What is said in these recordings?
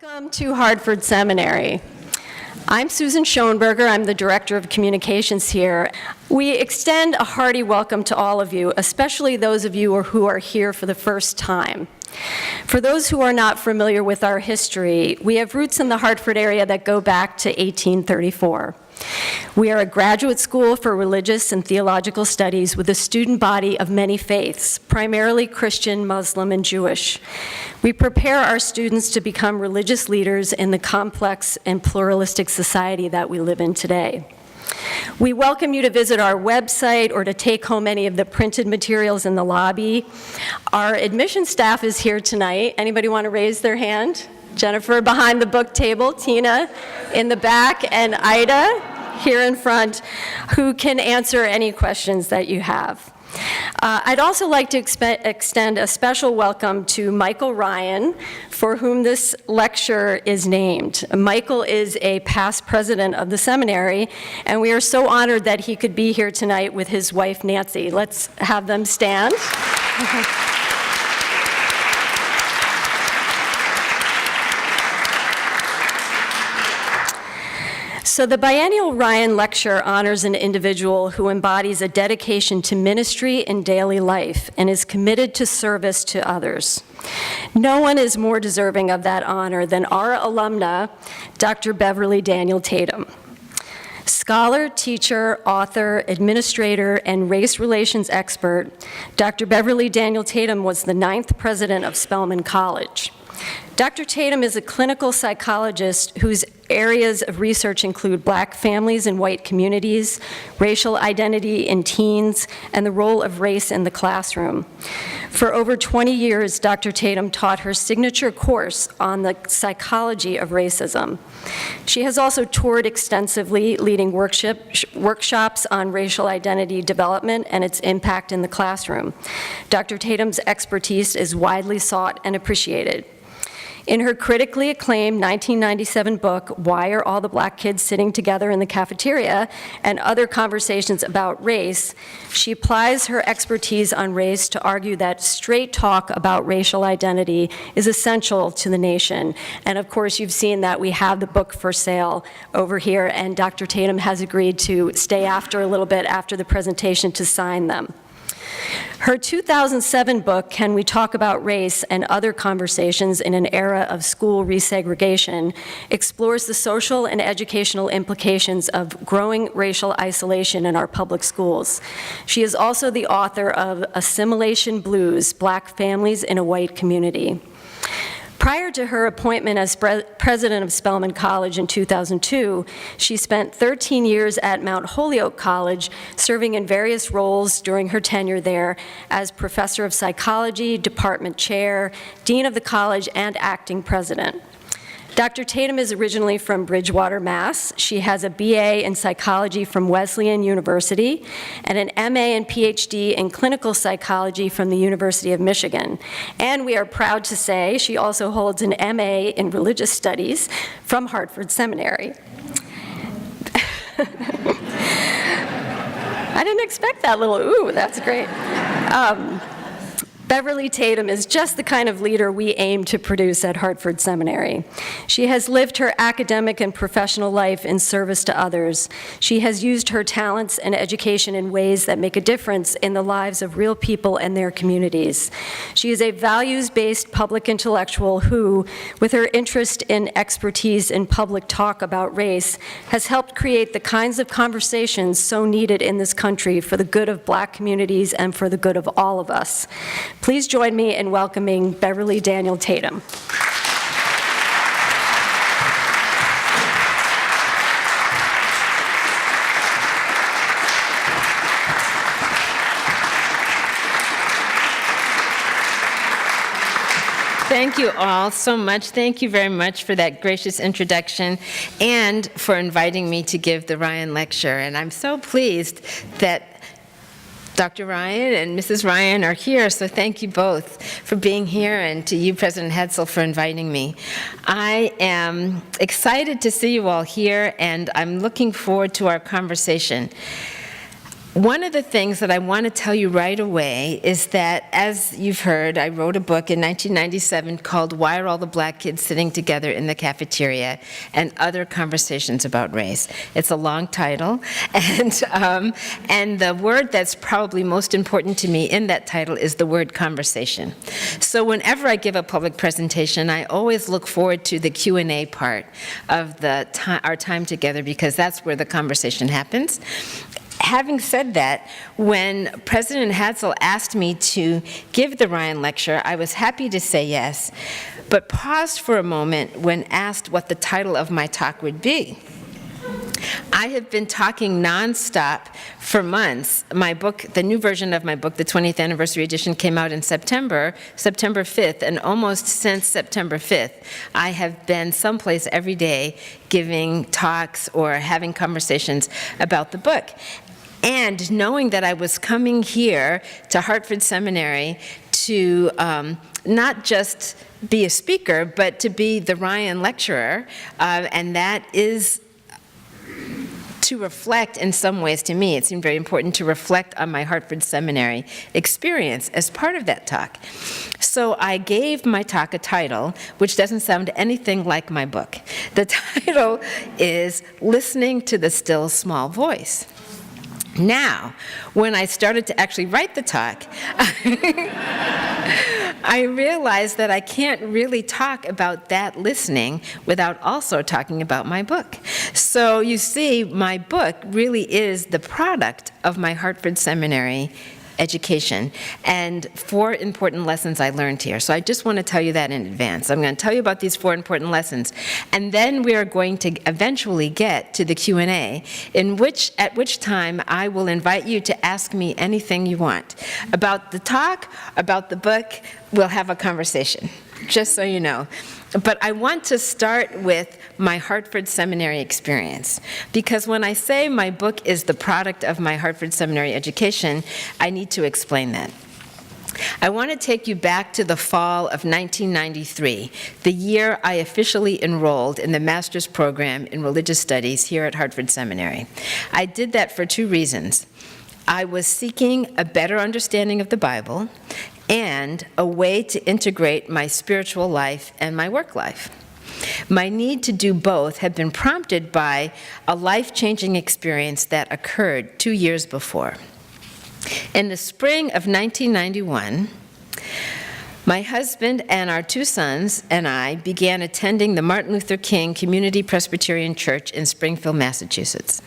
Welcome to Hartford Seminary. I'm Susan Schoenberger. I'm the Director of Communications here. We extend a hearty welcome to all of you, especially those of you who are here for the first time. For those who are not familiar with our history, we have roots in the Hartford area that go back to 1834. We are a graduate school for religious and theological studies with a student body of many faiths, primarily Christian, Muslim, and Jewish. We prepare our students to become religious leaders in the complex and pluralistic society that we live in today. We welcome you to visit our website or to take home any of the printed materials in the lobby. Our admission staff is here tonight. Anybody want to raise their hand? Jennifer behind the book table, Tina in the back, and Ida here in front, who can answer any questions that you have. I'd also like to extend a special welcome to Michael Rion, for whom this lecture is named. Michael is a past president of the seminary, and we are so honored that he could be here tonight with his wife, Nancy. Let's have them stand. So the biennial Rion Lecture honors an individual who embodies a dedication to ministry in daily life and is committed to service to others. No one is more deserving of that honor than our alumna, Dr. Beverly Daniel Tatum. Scholar, teacher, author, administrator, and race relations expert, Dr. Beverly Daniel Tatum was the 9th president of Spelman College. Dr. Tatum is a clinical psychologist whose areas of research include Black families and white communities, racial identity in teens, and the role of race in the classroom. For over 20 years, Dr. Tatum taught her signature course on the psychology of racism. She has also toured extensively, leading workshops on racial identity development and its impact in the classroom. Dr. Tatum's expertise is widely sought and appreciated. In her critically acclaimed 1997 book, Why Are All the Black Kids Sitting Together in the Cafeteria, and Other Conversations About Race, she applies her expertise on race to argue that straight talk about racial identity is essential to the nation. And of course, you've seen that we have the book for sale over here, and Dr. Tatum has agreed to stay after a little bit after the presentation to sign them. Her 2007 book, Can We Talk About Race and Other Conversations in an Era of School Resegregation, explores the social and educational implications of growing racial isolation in our public schools. She is also the author of Assimilation Blues: Black Families in a White Community. Prior to her appointment as president of Spelman College in 2002, she spent 13 years at Mount Holyoke College, serving in various roles during her tenure there as professor of psychology, department chair, dean of the college, and acting president. Dr. Tatum is originally from Bridgewater, Mass. She has a BA in psychology from Wesleyan University and an MA and PhD in clinical psychology from the University of Michigan. And we are proud to say she also holds an MA in religious studies from Hartford Seminary. I didn't expect that little ooh, that's great. Beverly Tatum is just the kind of leader we aim to produce at Hartford Seminary. She has lived her academic and professional life in service to others. She has used her talents and education in ways that make a difference in the lives of real people and their communities. She is a values-based public intellectual who, with her interest and expertise in public talk about race, has helped create the kinds of conversations so needed in this country for the good of Black communities and for the good of all of us. Please join me in welcoming Beverly Daniel Tatum. Thank you all so much. Thank you very much for that gracious introduction and for inviting me to give the Rion Lecture. And I'm so pleased that Dr. Rion and Mrs. Rion are here, so thank you both for being here, and to you, President Hetzel, for inviting me. I am excited to see you all here, and I'm looking forward to our conversation. One of the things that I want to tell you right away is that, as you've heard, I wrote a book in 1997 called Why Are All the Black Kids Sitting Together in the Cafeteria? And Other Conversations About Race. It's a long title, and the word that's probably most important to me in that title is the word conversation. So whenever I give a public presentation, I always look forward to the Q&A part of our time together, because that's where the conversation happens. Having said that, when President Hatzel asked me to give the Rion Lecture, I was happy to say yes, but paused for a moment when asked what the title of my talk would be. I have been talking nonstop for months. My book, the new version of my book, the 20th anniversary edition, came out in September 5th, and almost since September 5th, I have been someplace every day giving talks or having conversations about the book. And knowing that I was coming here to Hartford Seminary to not just be a speaker, but to be the Rion Lecturer, and that is to reflect in some ways, to me, it seemed very important to reflect on my Hartford Seminary experience as part of that talk. So I gave my talk a title which doesn't sound anything like my book. The title is Listening to the Still Small Voice. Now, when I started to actually write the talk, I realized that I can't really talk about that listening without also talking about my book. So you see, my book really is the product of my Hartford Seminary education, and 4 important lessons I learned here. So I just want to tell you that in advance. I'm going to tell you about these 4 important lessons, and then we are going to eventually get to the Q&A, at which time I will invite you to ask me anything you want. About the talk, about the book, we'll have a conversation, just so you know. But I want to start with my Hartford Seminary experience, because when I say my book is the product of my Hartford Seminary education, I need to explain that. I want to take you back to the fall of 1993, the year I officially enrolled in the master's program in religious studies here at Hartford Seminary. I did that for 2 reasons. I was seeking a better understanding of the Bible and a way to integrate my spiritual life and my work life. My need to do both had been prompted by a life-changing experience that occurred 2 years before. In the spring of 1991, my husband and our 2 sons and I began attending the Martin Luther King Community Presbyterian Church in Springfield, Massachusetts.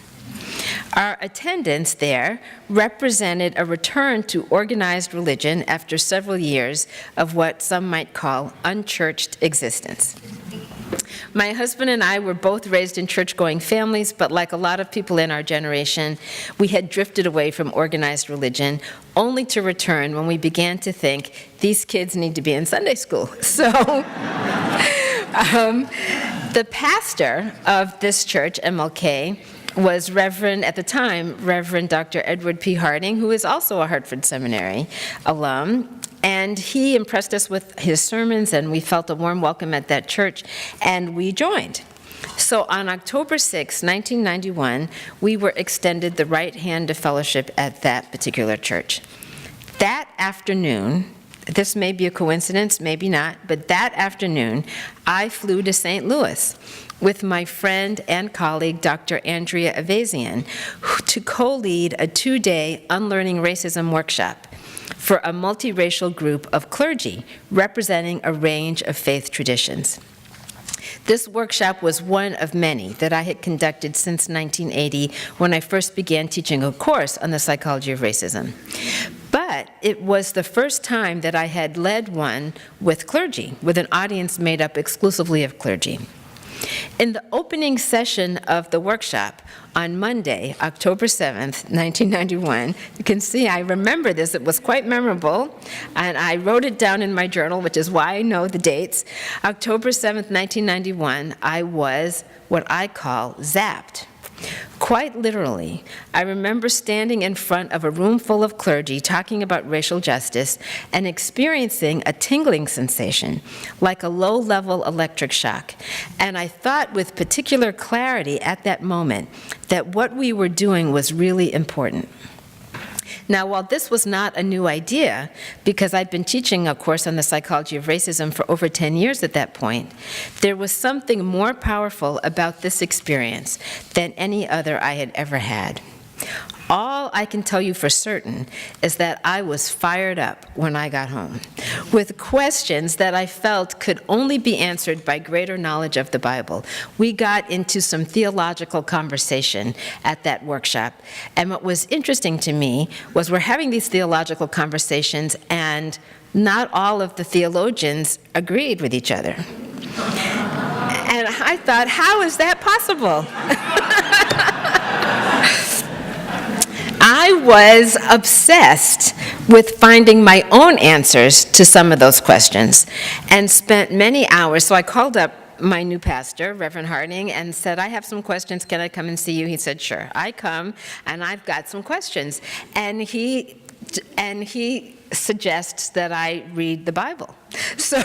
Our attendance there represented a return to organized religion after several years of what some might call unchurched existence. My husband and I were both raised in church-going families, but like a lot of people in our generation, we had drifted away from organized religion, only to return when we began to think, these kids need to be in Sunday school. So the pastor of this church, MLK, was at the time, Reverend Dr. Edward P. Harding, who is also a Hartford Seminary alum, and he impressed us with his sermons, and we felt a warm welcome at that church, and we joined. So on October 6, 1991, we were extended the right hand of fellowship at that particular church. That afternoon, this may be a coincidence, maybe not, but that afternoon, I flew to St. Louis with my friend and colleague, Dr. Andrea Avazian, to co-lead a 2-day Unlearning Racism workshop for a multiracial group of clergy representing a range of faith traditions. This workshop was one of many that I had conducted since 1980 when I first began teaching a course on the psychology of racism. But it was the first time that I had led one with clergy, with an audience made up exclusively of clergy. In the opening session of the workshop on Monday, October 7th, 1991, you can see I remember this, it was quite memorable, and I wrote it down in my journal, which is why I know the dates. October 7th, 1991, I was what I call zapped. Quite literally, I remember standing in front of a room full of clergy talking about racial justice and experiencing a tingling sensation, like a low-level electric shock. And I thought with particular clarity at that moment that what we were doing was really important. Now, while this was not a new idea, because I'd been teaching a course on the psychology of racism for over 10 years at that point, there was something more powerful about this experience than any other I had ever had. All I can tell you for certain is that I was fired up when I got home, with questions that I felt could only be answered by greater knowledge of the Bible. We got into some theological conversation at that workshop, and what was interesting to me was we're having these theological conversations, and not all of the theologians agreed with each other. And I thought, how is that possible? I was obsessed with finding my own answers to some of those questions and spent many hours. So I called up my new pastor, Reverend Harding, and said, I have some questions. Can I come and see you? He said, sure. I come, and I've got some questions. And he suggests that I read the Bible. So...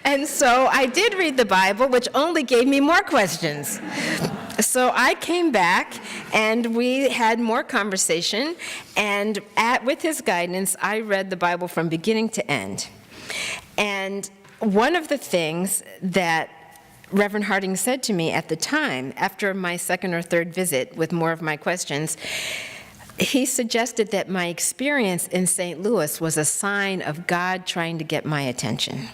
And so I did read the Bible, which only gave me more questions. So I came back, and we had more conversation, and with his guidance, I read the Bible from beginning to end. And one of the things that Reverend Harding said to me at the time, after my second or third visit with more of my questions, he suggested that my experience in St. Louis was a sign of God trying to get my attention.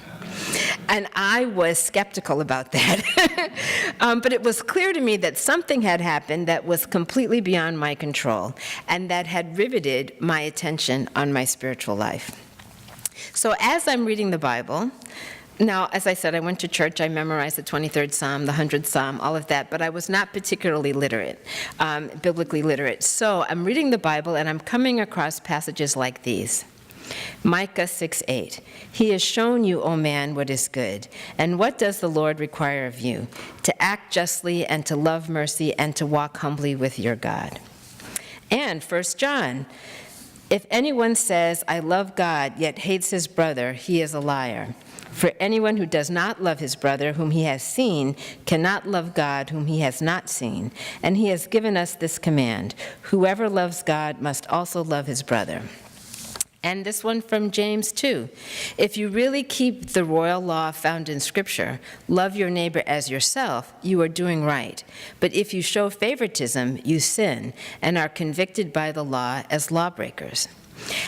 And I was skeptical about that. But it was clear to me that something had happened that was completely beyond my control and that had riveted my attention on my spiritual life. So as I'm reading the Bible, now, as I said, I went to church, I memorized the 23rd Psalm, the 100th Psalm, all of that, but I was not particularly literate, biblically literate. So I'm reading the Bible, and I'm coming across passages like these. Micah 6:8. He has shown you, O man, what is good. And what does the Lord require of you? To act justly and to love mercy and to walk humbly with your God. And 1 John. If anyone says, I love God, yet hates his brother, he is a liar. For anyone who does not love his brother whom he has seen cannot love God whom he has not seen. And he has given us this command, whoever loves God must also love his brother. And this one from James 2. If you really keep the royal law found in Scripture, love your neighbor as yourself, you are doing right. But if you show favoritism, you sin and are convicted by the law as lawbreakers.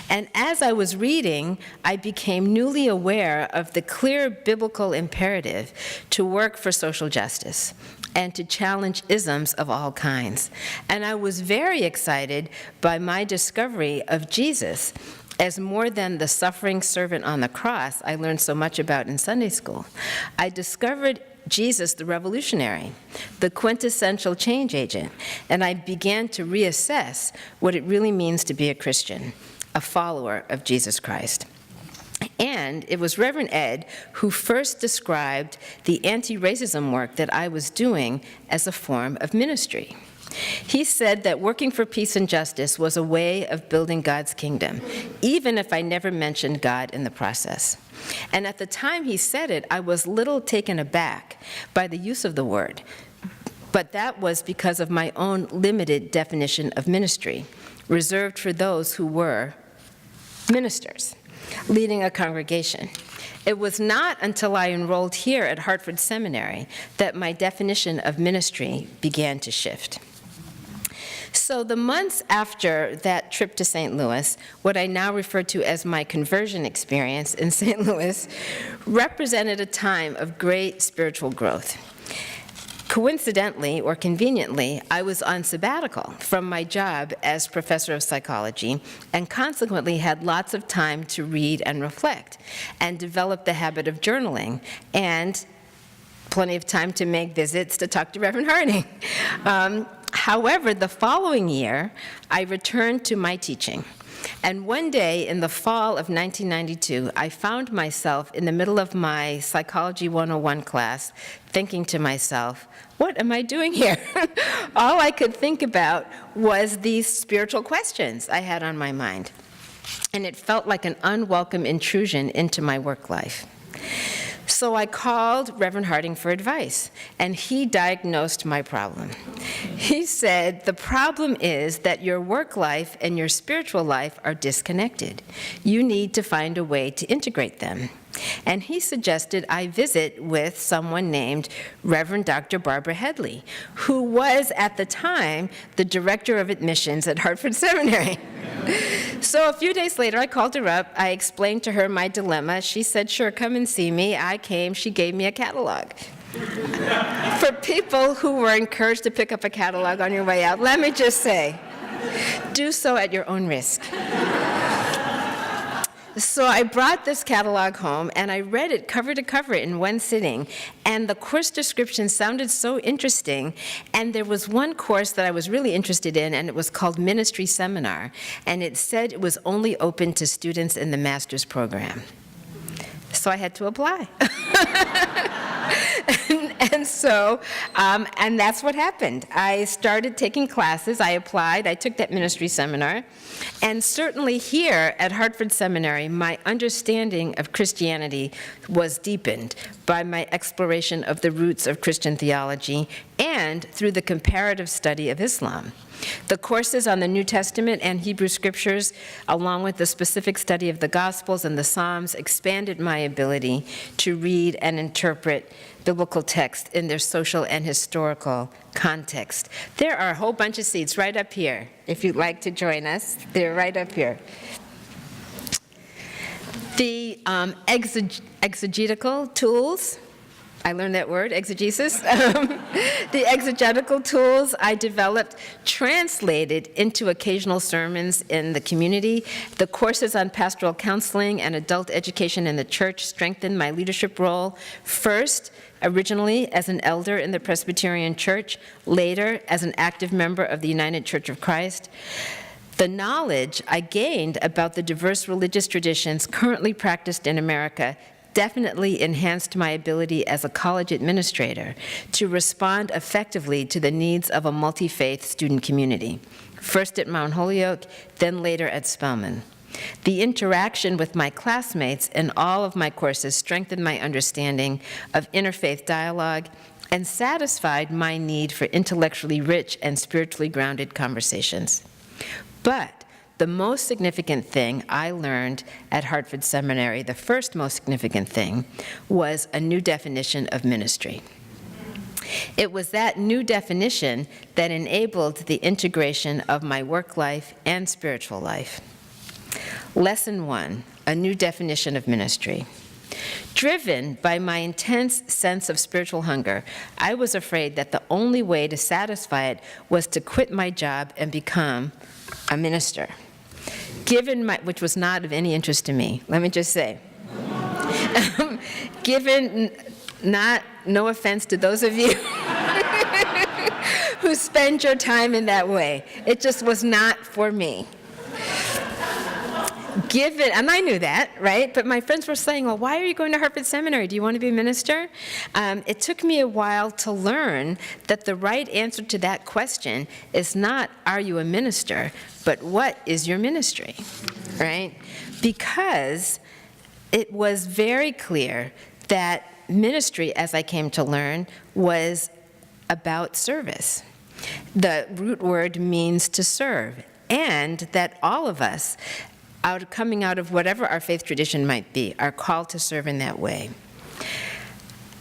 And as I was reading, I became newly aware of the clear biblical imperative to work for social justice and to challenge isms of all kinds. And I was very excited by my discovery of Jesus as more than the suffering servant on the cross I learned so much about in Sunday school. I discovered Jesus the revolutionary, the quintessential change agent, and I began to reassess what it really means to be a Christian, a follower of Jesus Christ. And it was Reverend Ed who first described the anti-racism work that I was doing as a form of ministry. He said that working for peace and justice was a way of building God's kingdom, even if I never mentioned God in the process. And at the time he said it, I was little taken aback by the use of the word, but that was because of my own limited definition of ministry, reserved for those who were ministers, leading a congregation. It was not until I enrolled here at Hartford Seminary that my definition of ministry began to shift. So the months after that trip to St. Louis, what I now refer to as my conversion experience in St. Louis, represented a time of great spiritual growth. Coincidentally or conveniently, I was on sabbatical from my job as professor of psychology and consequently had lots of time to read and reflect and develop the habit of journaling and plenty of time to make visits to talk to Reverend Harding. However, the following year, I returned to my teaching. And one day in the fall of 1992, I found myself in the middle of my Psychology 101 class thinking to myself, what am I doing here? All I could think about was these spiritual questions I had on my mind. And it felt like an unwelcome intrusion into my work life. So I called Reverend Harding for advice, and he diagnosed my problem. He said, the problem is that your work life and your spiritual life are disconnected. You need to find a way to integrate them. And he suggested I visit with someone named Reverend Dr. Barbara Headley, who was at the time the director of admissions at Hartford Seminary. So a few days later, I called her up. I explained to her my dilemma. She said, sure, come and see me. I came. She gave me a catalog. For people who were encouraged to pick up a catalog on your way out, let me just say, do so at your own risk. So I brought this catalog home, and I read it cover to cover in one sitting, and the course description sounded so interesting, and there was one course that I was really interested in, and it was called Ministry Seminar, and it said it was only open to students in the master's program. So I had to apply. And that's what happened. I started taking classes, I applied, I took that ministry seminar, and certainly here at Hartford Seminary, my understanding of Christianity was deepened by my exploration of the roots of Christian theology and through the comparative study of Islam. The courses on the New Testament and Hebrew Scriptures, along with the specific study of the Gospels and the Psalms, expanded my ability to read and interpret biblical text in their social and historical context. There are a whole bunch of seats right up here. If you'd like to join us, they're right up here. The exegetical tools, I learned that word, exegesis. The exegetical tools I developed translated into occasional sermons in the community. The courses on pastoral counseling and adult education in the church strengthened my leadership role, first, originally as an elder in the Presbyterian Church, later as an active member of the United Church of Christ. The knowledge I gained about the diverse religious traditions currently practiced in America definitely enhanced my ability as a college administrator to respond effectively to the needs of a multi-faith student community, first at Mount Holyoke, then later at Spelman. The interaction with my classmates in all of my courses strengthened my understanding of interfaith dialogue and satisfied my need for intellectually rich and spiritually grounded conversations. But the most significant thing I learned at Hartford Seminary, the first most significant thing, was a new definition of ministry. It was that new definition that enabled the integration of my work life and spiritual life. Lesson 1, a new definition of ministry. Driven by my intense sense of spiritual hunger, I was afraid that the only way to satisfy it was to quit my job and become a minister. Which was not of any interest to me, let me just say. No offense to those of you who spend your time in that way. It just was not for me. And I knew that, right? But my friends were saying, well, why are you going to Hartford Seminary? Do you want to be a minister? It took me a while to learn that the right answer to that question is not, are you a minister, but what is your ministry, right? Because it was very clear that ministry, as I came to learn, was about service. The root word means to serve, and that all of us, coming out of whatever our faith tradition might be, are called to serve in that way.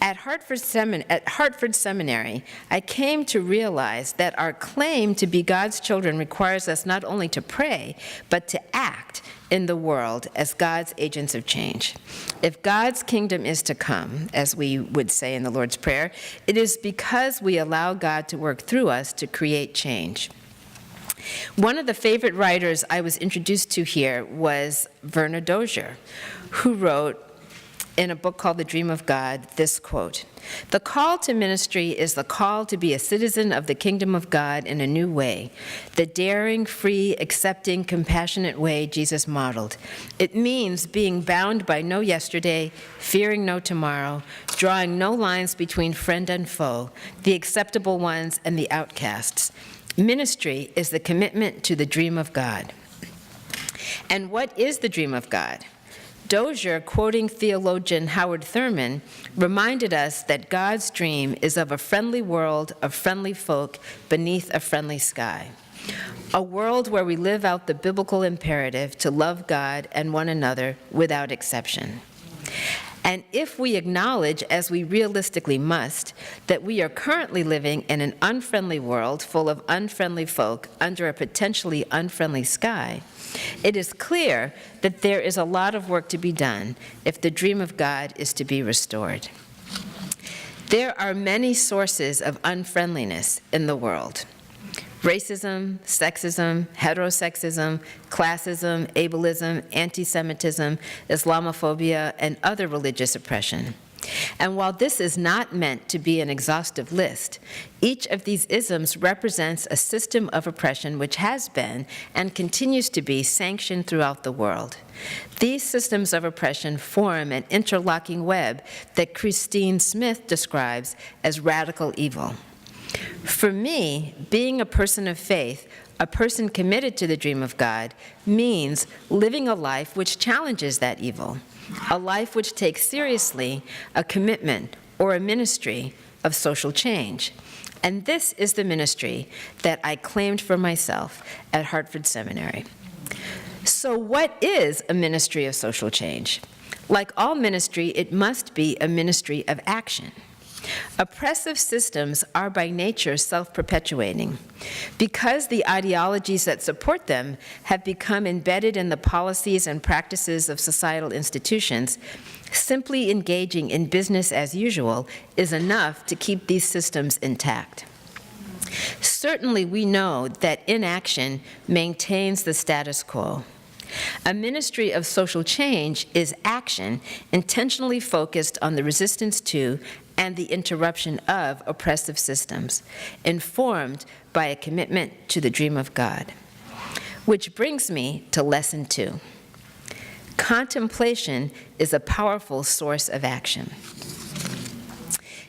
At Hartford Seminary, I came to realize that our claim to be God's children requires us not only to pray, but to act in the world as God's agents of change. If God's kingdom is to come, as we would say in the Lord's Prayer, it is because we allow God to work through us to create change. One of the favorite writers I was introduced to here was Verna Dozier, who wrote in a book called The Dream of God this quote: "The call to ministry is the call to be a citizen of the kingdom of God in a new way, the daring, free, accepting, compassionate way Jesus modeled. It means being bound by no yesterday, fearing no tomorrow, drawing no lines between friend and foe, the acceptable ones and the outcasts. Ministry is the commitment to the dream of God." And what is the dream of God? Dozier, quoting theologian Howard Thurman, reminded us that God's dream is of a friendly world of friendly folk beneath a friendly sky. A world where we live out the biblical imperative to love God and one another without exception. And if we acknowledge, as we realistically must, that we are currently living in an unfriendly world full of unfriendly folk under a potentially unfriendly sky, it is clear that there is a lot of work to be done if the dream of God is to be restored. There are many sources of unfriendliness in the world: racism, sexism, heterosexism, classism, ableism, anti-Semitism, Islamophobia, and other religious oppression. And while this is not meant to be an exhaustive list, each of these isms represents a system of oppression which has been and continues to be sanctioned throughout the world. These systems of oppression form an interlocking web that Christine Smith describes as radical evil. For me, being a person of faith, a person committed to the dream of God, means living a life which challenges that evil, a life which takes seriously a commitment or a ministry of social change. And this is the ministry that I claimed for myself at Hartford Seminary. So what is a ministry of social change? Like all ministry, it must be a ministry of action. Oppressive systems are by nature self-perpetuating. Because the ideologies that support them have become embedded in the policies and practices of societal institutions, simply engaging in business as usual is enough to keep these systems intact. Certainly, we know that inaction maintains the status quo. A ministry of social change is action intentionally focused on the resistance to and the interruption of oppressive systems, informed by a commitment to the dream of God. Which brings me to lesson 2. Contemplation is a powerful source of action.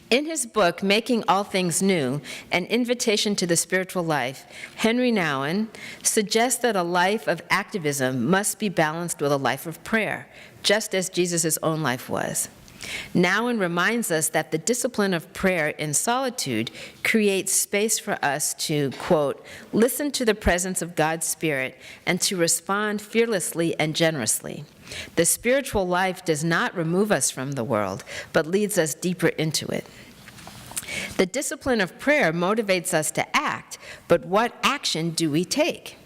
In his book, Making All Things New, An Invitation to the Spiritual Life, Henry Nouwen suggests that a life of activism must be balanced with a life of prayer, just as Jesus' own life was. Nouwen reminds us that the discipline of prayer in solitude creates space for us to, quote, listen to the presence of God's Spirit and to respond fearlessly and generously. The spiritual life does not remove us from the world, but leads us deeper into it. The discipline of prayer motivates us to act, but what action do we take?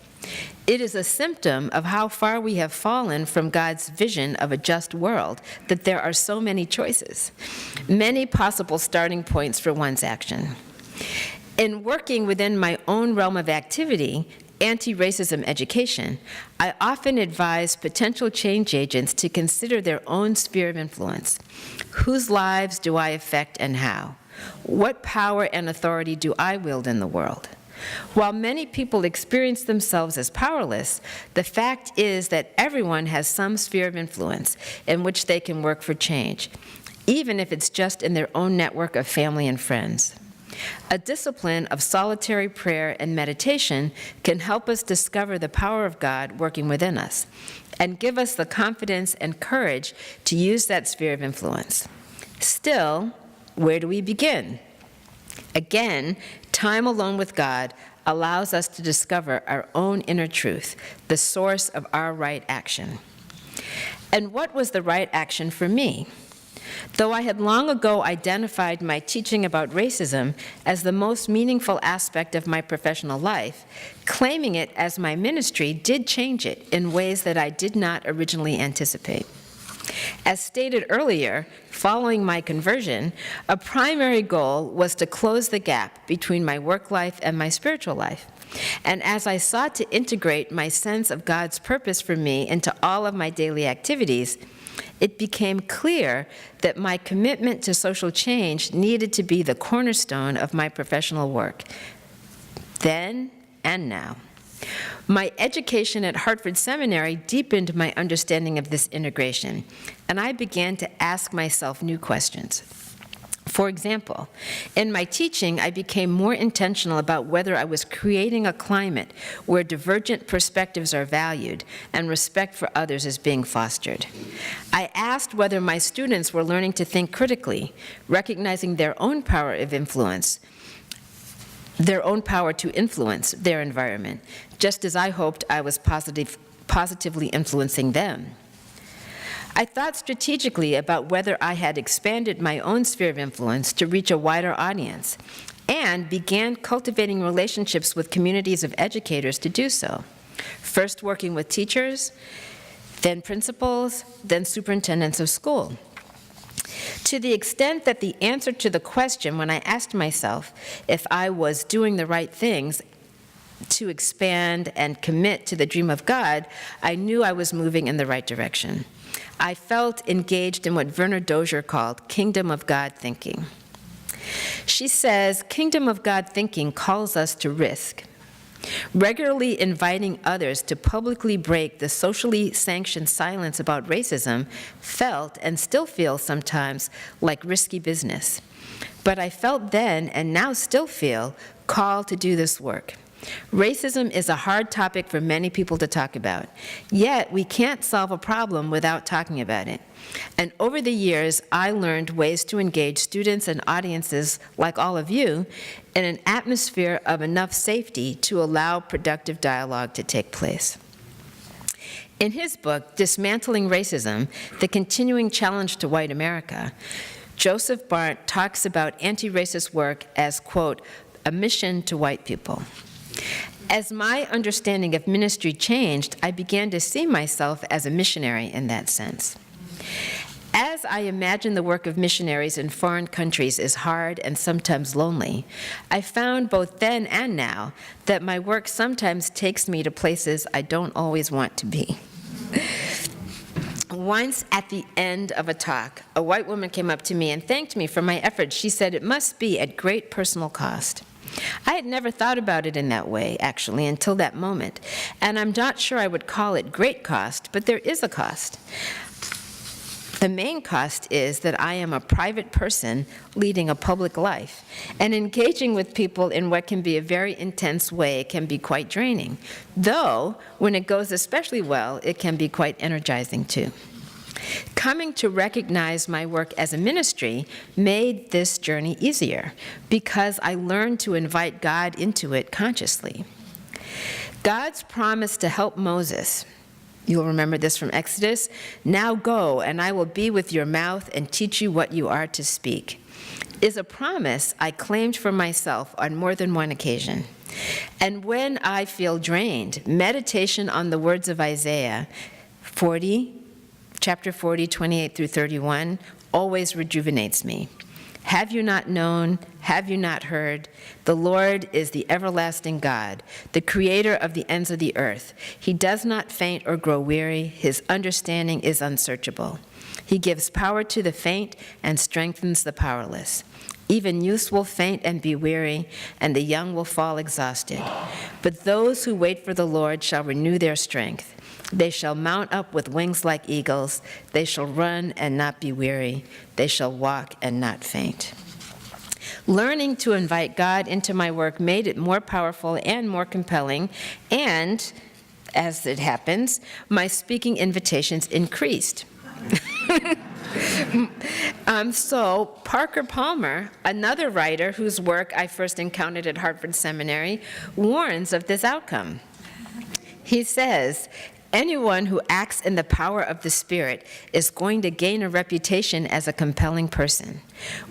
It is a symptom of how far we have fallen from God's vision of a just world that there are so many choices, many possible starting points for one's action. In working within my own realm of activity, anti-racism education, I often advise potential change agents to consider their own sphere of influence. Whose lives do I affect and how? What power and authority do I wield in the world? While many people experience themselves as powerless, the fact is that everyone has some sphere of influence in which they can work for change, even if it's just in their own network of family and friends. A discipline of solitary prayer and meditation can help us discover the power of God working within us and give us the confidence and courage to use that sphere of influence. Still, where do we begin? Again, time alone with God allows us to discover our own inner truth, the source of our right action. And what was the right action for me? Though I had long ago identified my teaching about racism as the most meaningful aspect of my professional life, claiming it as my ministry did change it in ways that I did not originally anticipate. As stated earlier, following my conversion, a primary goal was to close the gap between my work life and my spiritual life. And as I sought to integrate my sense of God's purpose for me into all of my daily activities, it became clear that my commitment to social change needed to be the cornerstone of my professional work, then and now. My education at Hartford Seminary deepened my understanding of this integration, and I began to ask myself new questions. For example, in my teaching, I became more intentional about whether I was creating a climate where divergent perspectives are valued and respect for others is being fostered. I asked whether my students were learning to think critically, recognizing their own power of influence, their own power to influence their environment, just as I hoped I was positively influencing them. I thought strategically about whether I had expanded my own sphere of influence to reach a wider audience, and began cultivating relationships with communities of educators to do so, first working with teachers, then principals, then superintendents of school. To the extent that the answer to the question when I asked myself if I was doing the right things to expand and commit to the dream of God, I knew I was moving in the right direction. I felt engaged in what Werner Dozier called kingdom of God thinking. She says, kingdom of God thinking calls us to risk, regularly inviting others to publicly break the socially sanctioned silence about racism felt and still feels sometimes like risky business. But I felt then, and now still feel, called to do this work. Racism is a hard topic for many people to talk about, yet we can't solve a problem without talking about it. And over the years, I learned ways to engage students and audiences like all of you in an atmosphere of enough safety to allow productive dialogue to take place. In his book, Dismantling Racism, The Continuing Challenge to White America, Joseph Barnt talks about anti-racist work as, quote, a mission to white people. As my understanding of ministry changed, I began to see myself as a missionary in that sense. As I imagine the work of missionaries in foreign countries is hard and sometimes lonely, I found both then and now that my work sometimes takes me to places I don't always want to be. Once at the end of a talk, a white woman came up to me and thanked me for my efforts. She said it must be at great personal cost. I had never thought about it in that way, actually, until that moment, and I'm not sure I would call it great cost, but there is a cost. The main cost is that I am a private person leading a public life, and engaging with people in what can be a very intense way can be quite draining, though when it goes especially well, it can be quite energizing too. Coming to recognize my work as a ministry made this journey easier because I learned to invite God into it consciously. God's promise to help Moses, you'll remember this from Exodus, now go and I will be with your mouth and teach you what you are to speak, is a promise I claimed for myself on more than one occasion. And when I feel drained, meditation on the words of Isaiah chapter 40, 28 through 31, always rejuvenates me. Have you not known? Have you not heard? The Lord is the everlasting God, the creator of the ends of the earth. He does not faint or grow weary. His understanding is unsearchable. He gives power to the faint and strengthens the powerless. Even youths will faint and be weary, and the young will fall exhausted. But those who wait for the Lord shall renew their strength. They shall mount up with wings like eagles. They shall run and not be weary. They shall walk and not faint. Learning to invite God into my work made it more powerful and more compelling, and, as it happens, my speaking invitations increased. So Parker Palmer, another writer whose work I first encountered at Harvard Seminary, warns of this outcome. He says, anyone who acts in the power of the Spirit is going to gain a reputation as a compelling person.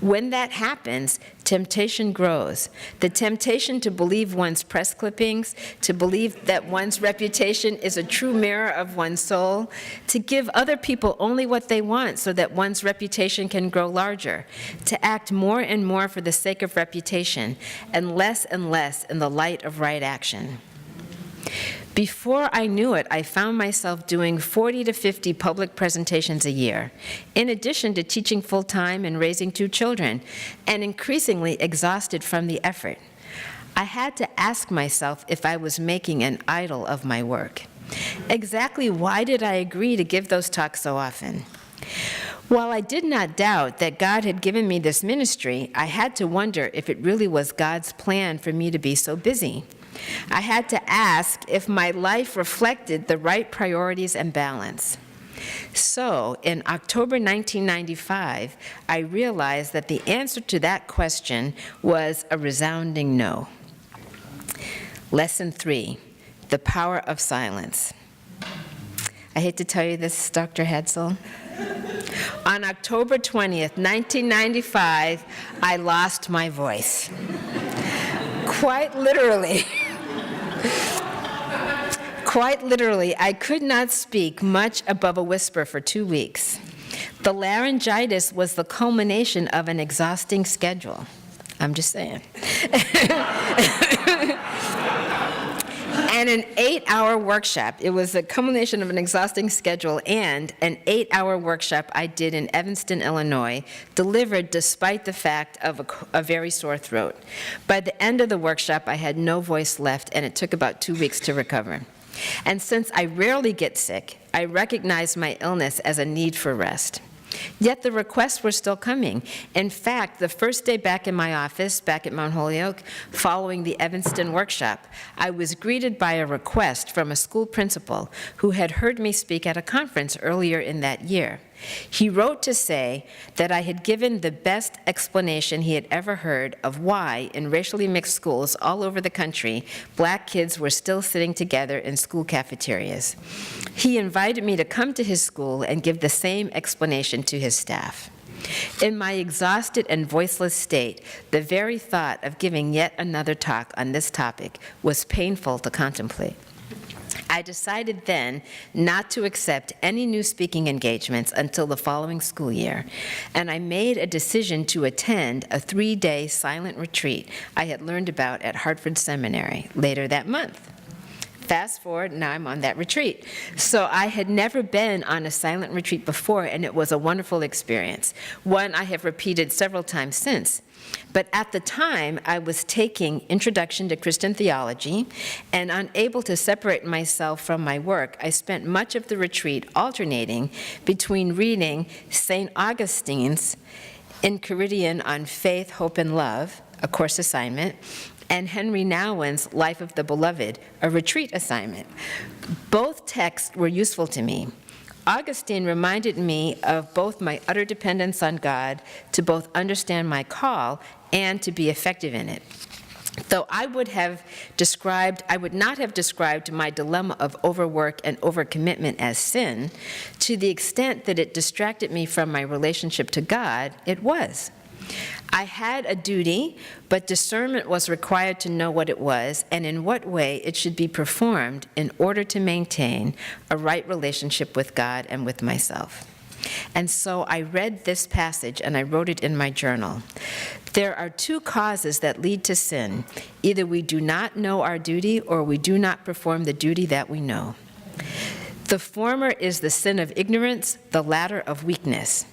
When that happens, temptation grows. The temptation to believe one's press clippings, to believe that one's reputation is a true mirror of one's soul, to give other people only what they want so that one's reputation can grow larger, to act more and more for the sake of reputation and less in the light of right action. Before I knew it, I found myself doing 40 to 50 public presentations a year, in addition to teaching full-time and raising 2 children, and increasingly exhausted from the effort. I had to ask myself if I was making an idol of my work. Exactly why did I agree to give those talks so often? While I did not doubt that God had given me this ministry, I had to wonder if it really was God's plan for me to be so busy. I had to ask if my life reflected the right priorities and balance. So, in October 1995, I realized that the answer to that question was a resounding no. Lesson 3, the power of silence. I hate to tell you this, Dr. Hetzel. On October 20th, 1995, I lost my voice. Quite literally. Quite literally, I could not speak much above a whisper for 2 weeks. The laryngitis was the culmination of an exhausting schedule. I'm just saying. And an 8-hour workshop. It was a culmination of an exhausting schedule and an 8-hour workshop I did in Evanston, Illinois, delivered despite the fact of a very sore throat. By the end of the workshop, I had no voice left, and it took about 2 weeks to recover. And since I rarely get sick, I recognized my illness as a need for rest. Yet the requests were still coming. In fact, the first day back in my office, back at Mount Holyoke, following the Evanston workshop, I was greeted by a request from a school principal who had heard me speak at a conference earlier in that year. He wrote to say that I had given the best explanation he had ever heard of why, in racially mixed schools all over the country, black kids were still sitting together in school cafeterias. He invited me to come to his school and give the same explanation to his staff. In my exhausted and voiceless state, the very thought of giving yet another talk on this topic was painful to contemplate. I decided then not to accept any new speaking engagements until the following school year, and I made a decision to attend a 3-day silent retreat I had learned about at Hartford Seminary later that month. Fast forward, now I'm on that retreat. So I had never been on a silent retreat before, and it was a wonderful experience, one I have repeated several times since. But at the time, I was taking Introduction to Christian Theology, and unable to separate myself from my work, I spent much of the retreat alternating between reading St. Augustine's Enchiridion on Faith, Hope, and Love, a course assignment, and Henry Nouwen's Life of the Beloved, a retreat assignment. Both texts were useful to me. Augustine reminded me of both my utter dependence on God to both understand my call and to be effective in it. Though I would not have described my dilemma of overwork and overcommitment as sin, to the extent that it distracted me from my relationship to God, it was. I had a duty, but discernment was required to know what it was and in what way it should be performed in order to maintain a right relationship with God and with myself. And so I read this passage and I wrote it in my journal. There are 2 causes that lead to sin. Either we do not know our duty or we do not perform the duty that we know. The former is the sin of ignorance, the latter of weakness.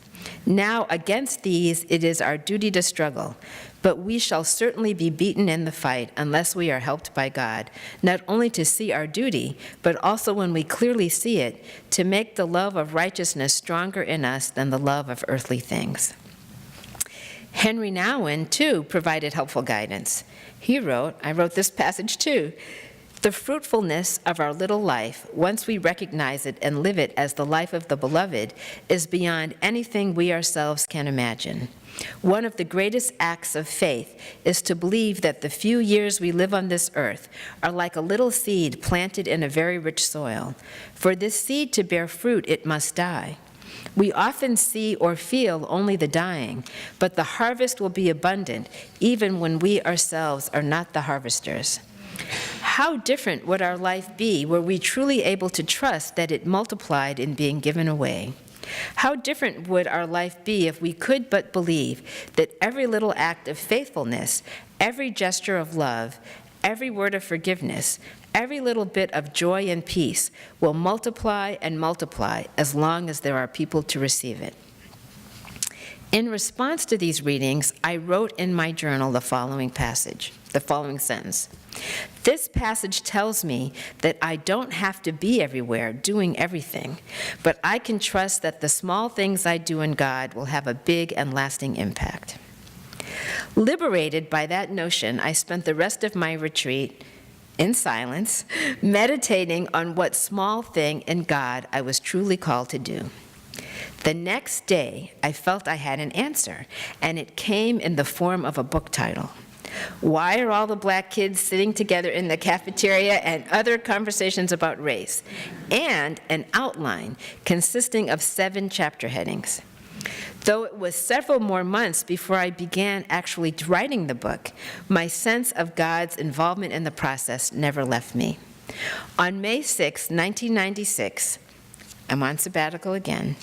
Now, against these, it is our duty to struggle, but we shall certainly be beaten in the fight unless we are helped by God, not only to see our duty, but also when we clearly see it, to make the love of righteousness stronger in us than the love of earthly things. Henry Nouwen, too, provided helpful guidance. I wrote this passage too, the fruitfulness of our little life, once we recognize it and live it as the life of the beloved, is beyond anything we ourselves can imagine. One of the greatest acts of faith is to believe that the few years we live on this earth are like a little seed planted in a very rich soil. For this seed to bear fruit, it must die. We often see or feel only the dying, but the harvest will be abundant even when we ourselves are not the harvesters. How different would our life be were we truly able to trust that it multiplied in being given away? How different would our life be if we could but believe that every little act of faithfulness, every gesture of love, every word of forgiveness, every little bit of joy and peace will multiply and multiply as long as there are people to receive it. In response to these readings, I wrote in my journal the following sentence. This passage tells me that I don't have to be everywhere doing everything, but I can trust that the small things I do in God will have a big and lasting impact. Liberated by that notion, I spent the rest of my retreat in silence, meditating on what small thing in God I was truly called to do. The next day, I felt I had an answer, and it came in the form of a book title. Why are all the black kids sitting together in the cafeteria, and other conversations about race, and an outline consisting of 7 chapter headings. Though it was several more months before I began actually writing the book, my sense of God's involvement in the process never left me. On May 6, 1996, I'm on sabbatical again,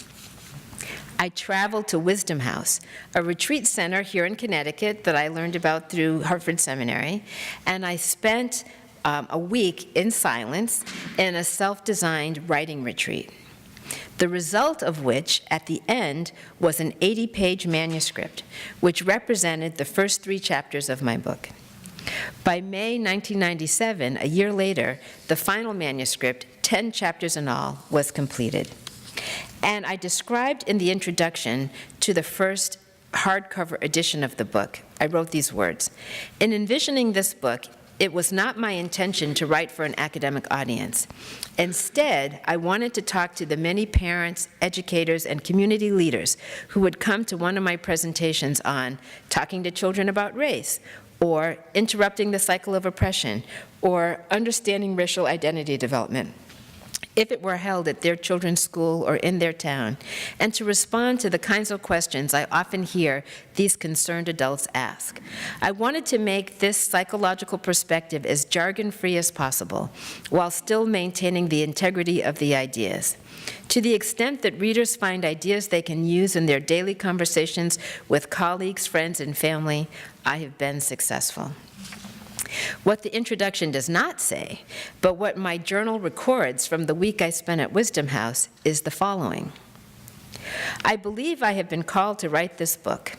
I traveled to Wisdom House, a retreat center here in Connecticut that I learned about through Hartford Seminary, and I spent a week in silence in a self-designed writing retreat. The result of which, at the end, was an 80-page manuscript, which represented the first 3 chapters of my book. By May 1997, a year later, the final manuscript, 10 chapters in all, was completed. And I described in the introduction to the first hardcover edition of the book, I wrote these words. In envisioning this book, it was not my intention to write for an academic audience. Instead, I wanted to talk to the many parents, educators, and community leaders who would come to one of my presentations on talking to children about race, or interrupting the cycle of oppression, or understanding racial identity development, if it were held at their children's school or in their town, and to respond to the kinds of questions I often hear these concerned adults ask. I wanted to make this psychological perspective as jargon-free as possible, while still maintaining the integrity of the ideas. To the extent that readers find ideas they can use in their daily conversations with colleagues, friends, and family, I have been successful. What the introduction does not say, but what my journal records from the week I spent at Wisdom House, is the following. I believe I have been called to write this book.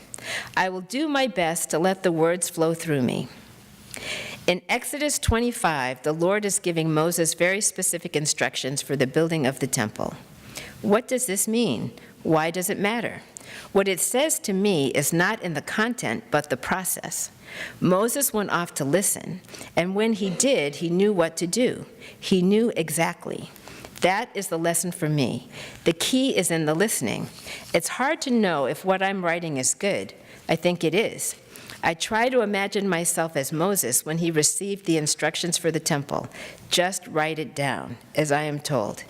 I will do my best to let the words flow through me. In Exodus 25, the Lord is giving Moses very specific instructions for the building of the temple. What does this mean? Why does it matter? What it says to me is not in the content, but the process. Moses went off to listen, and when he did, he knew what to do. He knew exactly. That is the lesson for me. The key is in the listening. It's hard to know if what I'm writing is good. I think it is. I try to imagine myself as Moses when he received the instructions for the temple. Just write it down, as I am told.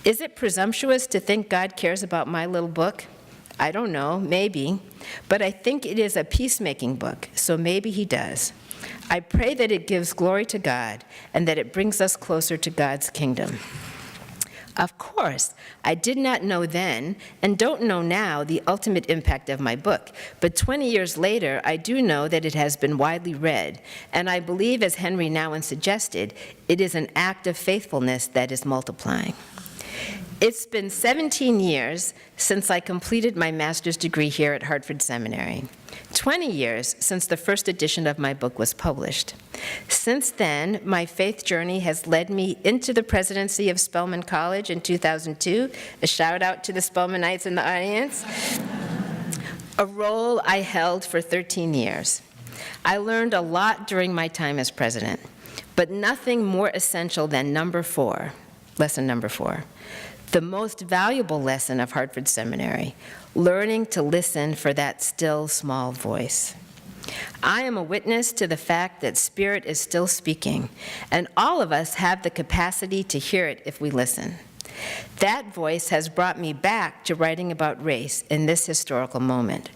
Is it presumptuous to think God cares about my little book? I don't know, maybe, but I think it is a peacemaking book, so maybe he does. I pray that it gives glory to God and that it brings us closer to God's kingdom. Of course, I did not know then, and don't know now, the ultimate impact of my book, but 20 years later, I do know that it has been widely read, and I believe, as Henry Nouwen suggested, it is an act of faithfulness that is multiplying. It's been 17 years since I completed my master's degree here at Hartford Seminary, 20 years since the first edition of my book was published. Since then, my faith journey has led me into the presidency of Spelman College in 2002, a shout out to the Spelmanites in the audience, a role I held for 13 years. I learned a lot during my time as president, but nothing more essential than lesson number 4. The most valuable lesson of Hartford Seminary, learning to listen for that still small voice. I am a witness to the fact that Spirit is still speaking, and all of us have the capacity to hear it if we listen. That voice has brought me back to writing about race in this historical moment.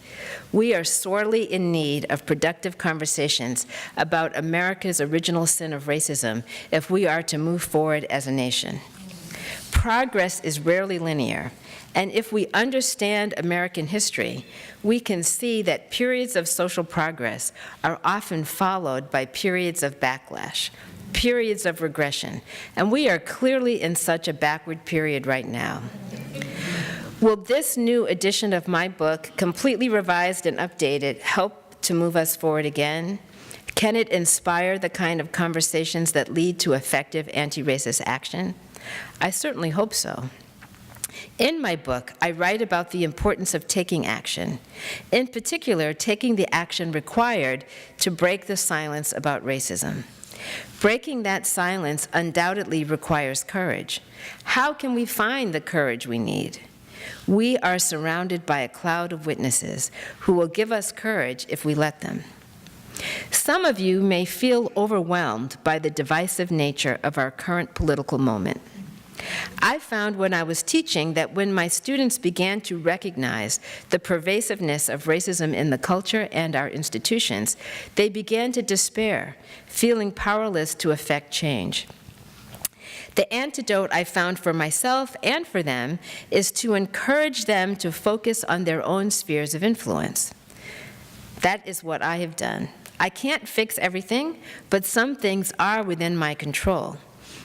We are sorely in need of productive conversations about America's original sin of racism if we are to move forward as a nation. Progress is rarely linear, and if we understand American history, we can see that periods of social progress are often followed by periods of backlash, periods of regression, and we are clearly in such a backward period right now. Will this new edition of my book, completely revised and updated, help to move us forward again? Can it inspire the kind of conversations that lead to effective anti-racist action? I certainly hope so. In my book, I write about the importance of taking action, in particular, taking the action required to break the silence about racism. Breaking that silence undoubtedly requires courage. How can we find the courage we need? We are surrounded by a cloud of witnesses who will give us courage if we let them. Some of you may feel overwhelmed by the divisive nature of our current political moment. I found when I was teaching that when my students began to recognize the pervasiveness of racism in the culture and our institutions, they began to despair, feeling powerless to affect change. The antidote I found for myself and for them is to encourage them to focus on their own spheres of influence. That is what I have done. I can't fix everything, but some things are within my control.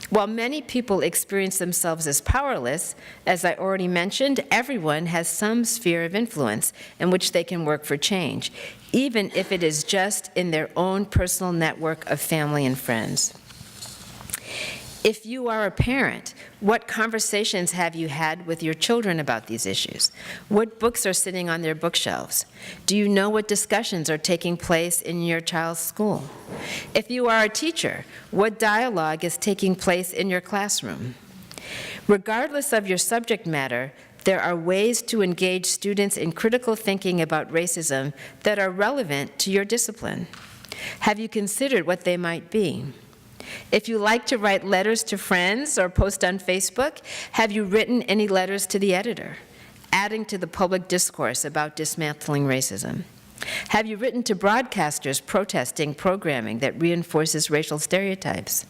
While many people experience themselves as powerless, as I already mentioned, everyone has some sphere of influence in which they can work for change, even if it is just in their own personal network of family and friends. If you are a parent, what conversations have you had with your children about these issues? What books are sitting on their bookshelves? Do you know what discussions are taking place in your child's school? If you are a teacher, what dialogue is taking place in your classroom? Regardless of your subject matter, there are ways to engage students in critical thinking about racism that are relevant to your discipline. Have you considered what they might be? If you like to write letters to friends or post on Facebook, have you written any letters to the editor, adding to the public discourse about dismantling racism? Have you written to broadcasters protesting programming that reinforces racial stereotypes?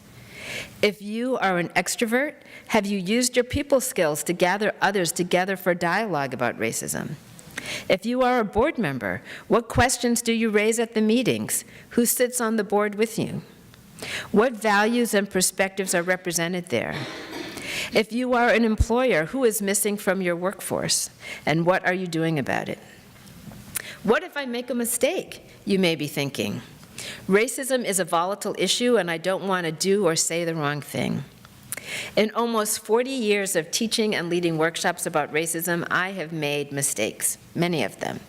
If you are an extrovert, have you used your people skills to gather others together for dialogue about racism? If you are a board member, what questions do you raise at the meetings? Who sits on the board with you? What values and perspectives are represented there? If you are an employer, who is missing from your workforce, and what are you doing about it? What if I make a mistake, you may be thinking. Racism is a volatile issue, and I don't want to do or say the wrong thing. In almost 40 years of teaching and leading workshops about racism, I have made mistakes, many of them.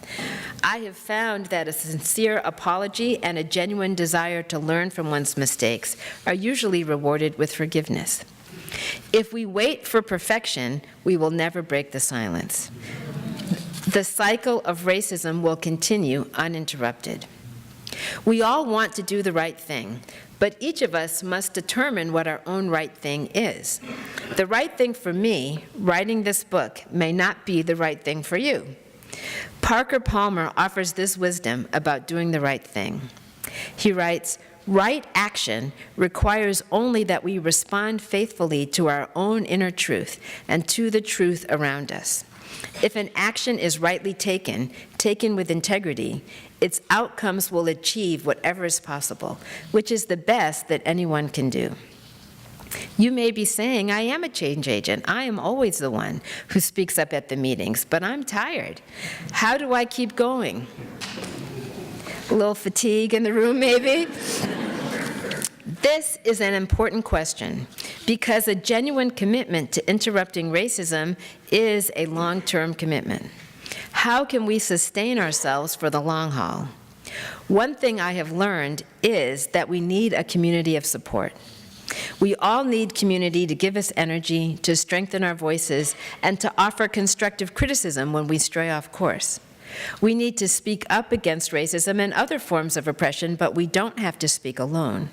I have found that a sincere apology and a genuine desire to learn from one's mistakes are usually rewarded with forgiveness. If we wait for perfection, we will never break the silence. The cycle of racism will continue uninterrupted. We all want to do the right thing, but each of us must determine what our own right thing is. The right thing for me, writing this book, may not be the right thing for you. Parker Palmer offers this wisdom about doing the right thing. He writes, "Right action requires only that we respond faithfully to our own inner truth and to the truth around us. If an action is rightly taken with integrity, its outcomes will achieve whatever is possible, which is the best that anyone can do." You may be saying, I am a change agent. I am always the one who speaks up at the meetings, but I'm tired. How do I keep going? A little fatigue in the room, maybe? This is an important question because a genuine commitment to interrupting racism is a long-term commitment. How can we sustain ourselves for the long haul? One thing I have learned is that we need a community of support. We all need community to give us energy, to strengthen our voices, and to offer constructive criticism when we stray off course. We need to speak up against racism and other forms of oppression, but we don't have to speak alone.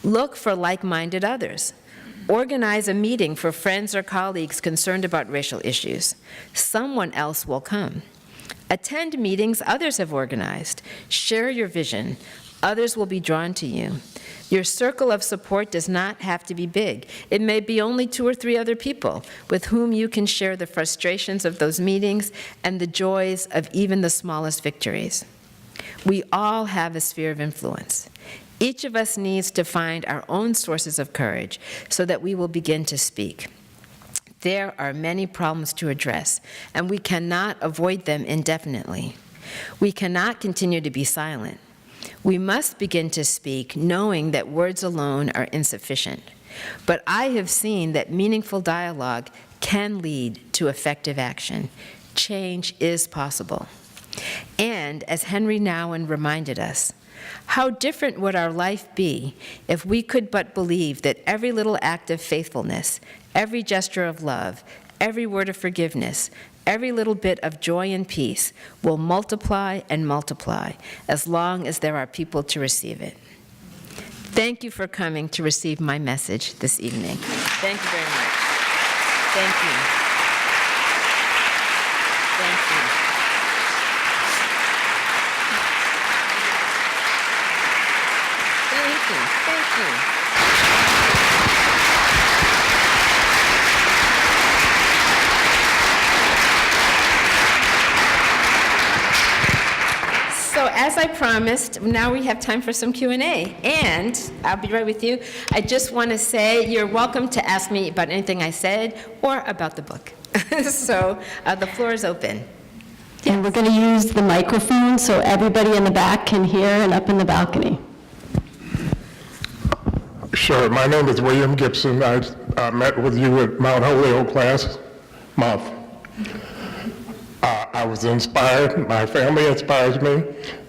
Look for like-minded others. Organize a meeting for friends or colleagues concerned about racial issues. Someone else will come. Attend meetings others have organized. Share your vision. Others will be drawn to you. Your circle of support does not have to be big. It may be only 2 or 3 other people with whom you can share the frustrations of those meetings and the joys of even the smallest victories. We all have a sphere of influence. Each of us needs to find our own sources of courage so that we will begin to speak. There are many problems to address, and we cannot avoid them indefinitely. We cannot continue to be silent. We must begin to speak, knowing that words alone are insufficient. But I have seen that meaningful dialogue can lead to effective action. Change is possible. And as Henry Nouwen reminded us, how different would our life be if we could but believe that every little act of faithfulness, every gesture of love, every word of forgiveness, every little bit of joy and peace will multiply and multiply as long as there are people to receive it. Thank you for coming to receive my message this evening. Thank you very much. Thank you. Thank you. Thank you. Thank you. So as I promised, now we have time for some Q&A, and I'll be right with you. I just want to say you're welcome to ask me about anything I said or about the book. So the floor is open. And we're going to use the microphone so everybody in the back can hear and up in the balcony. Sure. My name is William Gibson. I met with you at Mount Holyoke last month. I was inspired. My family inspires me,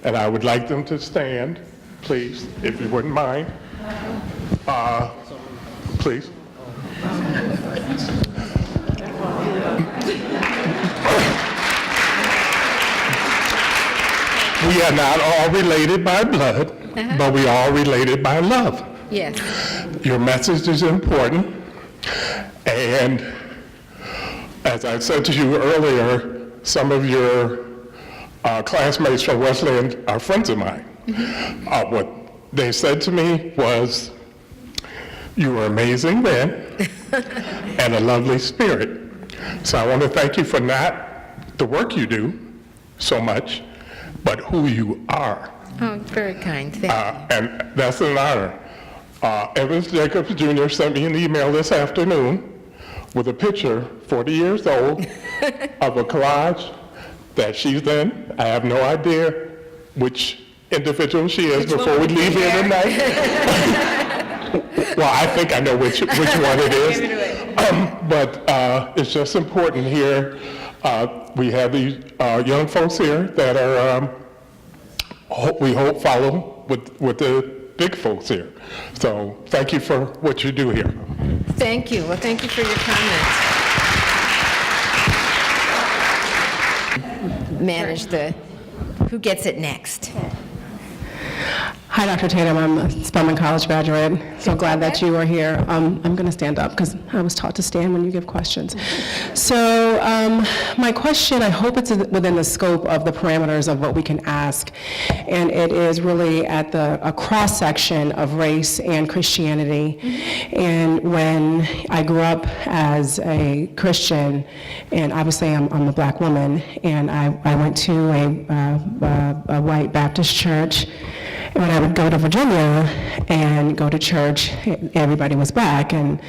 and I would like them to stand, please, if you wouldn't mind. Please. We are not all related by blood, but we are related by love. Yes. Your message is important, and as I said to you earlier, some of your classmates from Wesleyan are friends of mine. What they said to me was, you were amazing then, and a lovely spirit. So I want to thank you for not the work you do so much, but who you are. Oh, very kind. Thank you. And that's an honor. Evans Jacobs Jr. sent me an email this afternoon with a picture, 40 years old, of a collage that she's in. I have no idea which individual she is before we leave here tonight. Well, I think I know which one it is. But it's just important here. We have these young folks here that are, we hope, follow with the big folks here. So thank you for what you do here. Thank you. Well, thank you for your comments. Manage the, who gets it next? Hi, Dr. Tatum. I'm a Spelman College graduate. So glad that you are here. I'm going to stand up because I was taught to stand when you give questions. So my question, I hope it's within the scope of the parameters of what we can ask, and it is really at a cross-section of race and Christianity. And when I grew up as a Christian, and obviously I'm a black woman, and I went to a white Baptist church. And when I would go to Virginia and go to church, everybody was black, and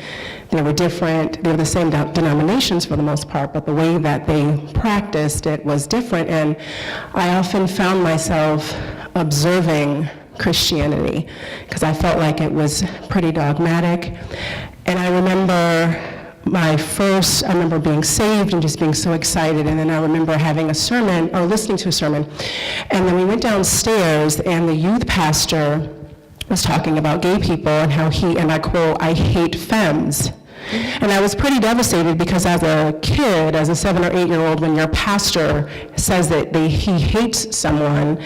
they were the same denominations for the most part, but the way that they practiced it was different, and I often found myself observing Christianity, because I felt like it was pretty dogmatic. And I remember being saved and just being so excited, and then I remember having a sermon, or listening to a sermon, and then we went downstairs, and the youth pastor was talking about gay people and how he, and I quote, "I hate femmes." And I was pretty devastated because as a kid, as a 7 or 8 year old, when your pastor says that he hates someone,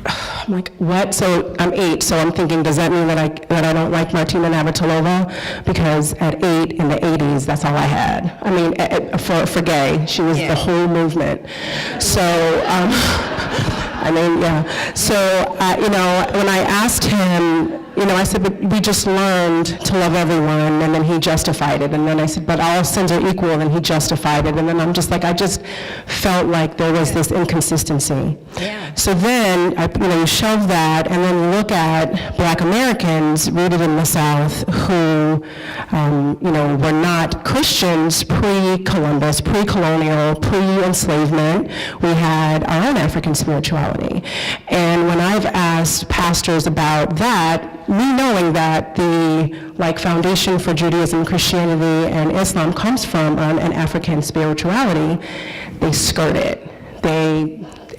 I'm like, what? So I'm 8, so I'm thinking, does that mean that I don't like Martina Navratilova? Because at 8 in the 80s, that's all I had. I mean, for gay, she was the whole movement. So, I mean, yeah. So, when I asked him, I said, but we just learned to love everyone, and then he justified it. And then I said, but all sins are equal, and he justified it. And then I'm just like, I just felt like there was this inconsistency. Yeah. So then, you shelve that, and then you look at Black Americans rooted in the South who, were not Christians pre-Columbus, pre-colonial, pre-enslavement. We had our own African spirituality. And when I've asked pastors about that, me knowing that the foundation for Judaism, Christianity, and Islam comes from an African spirituality, they skirt it.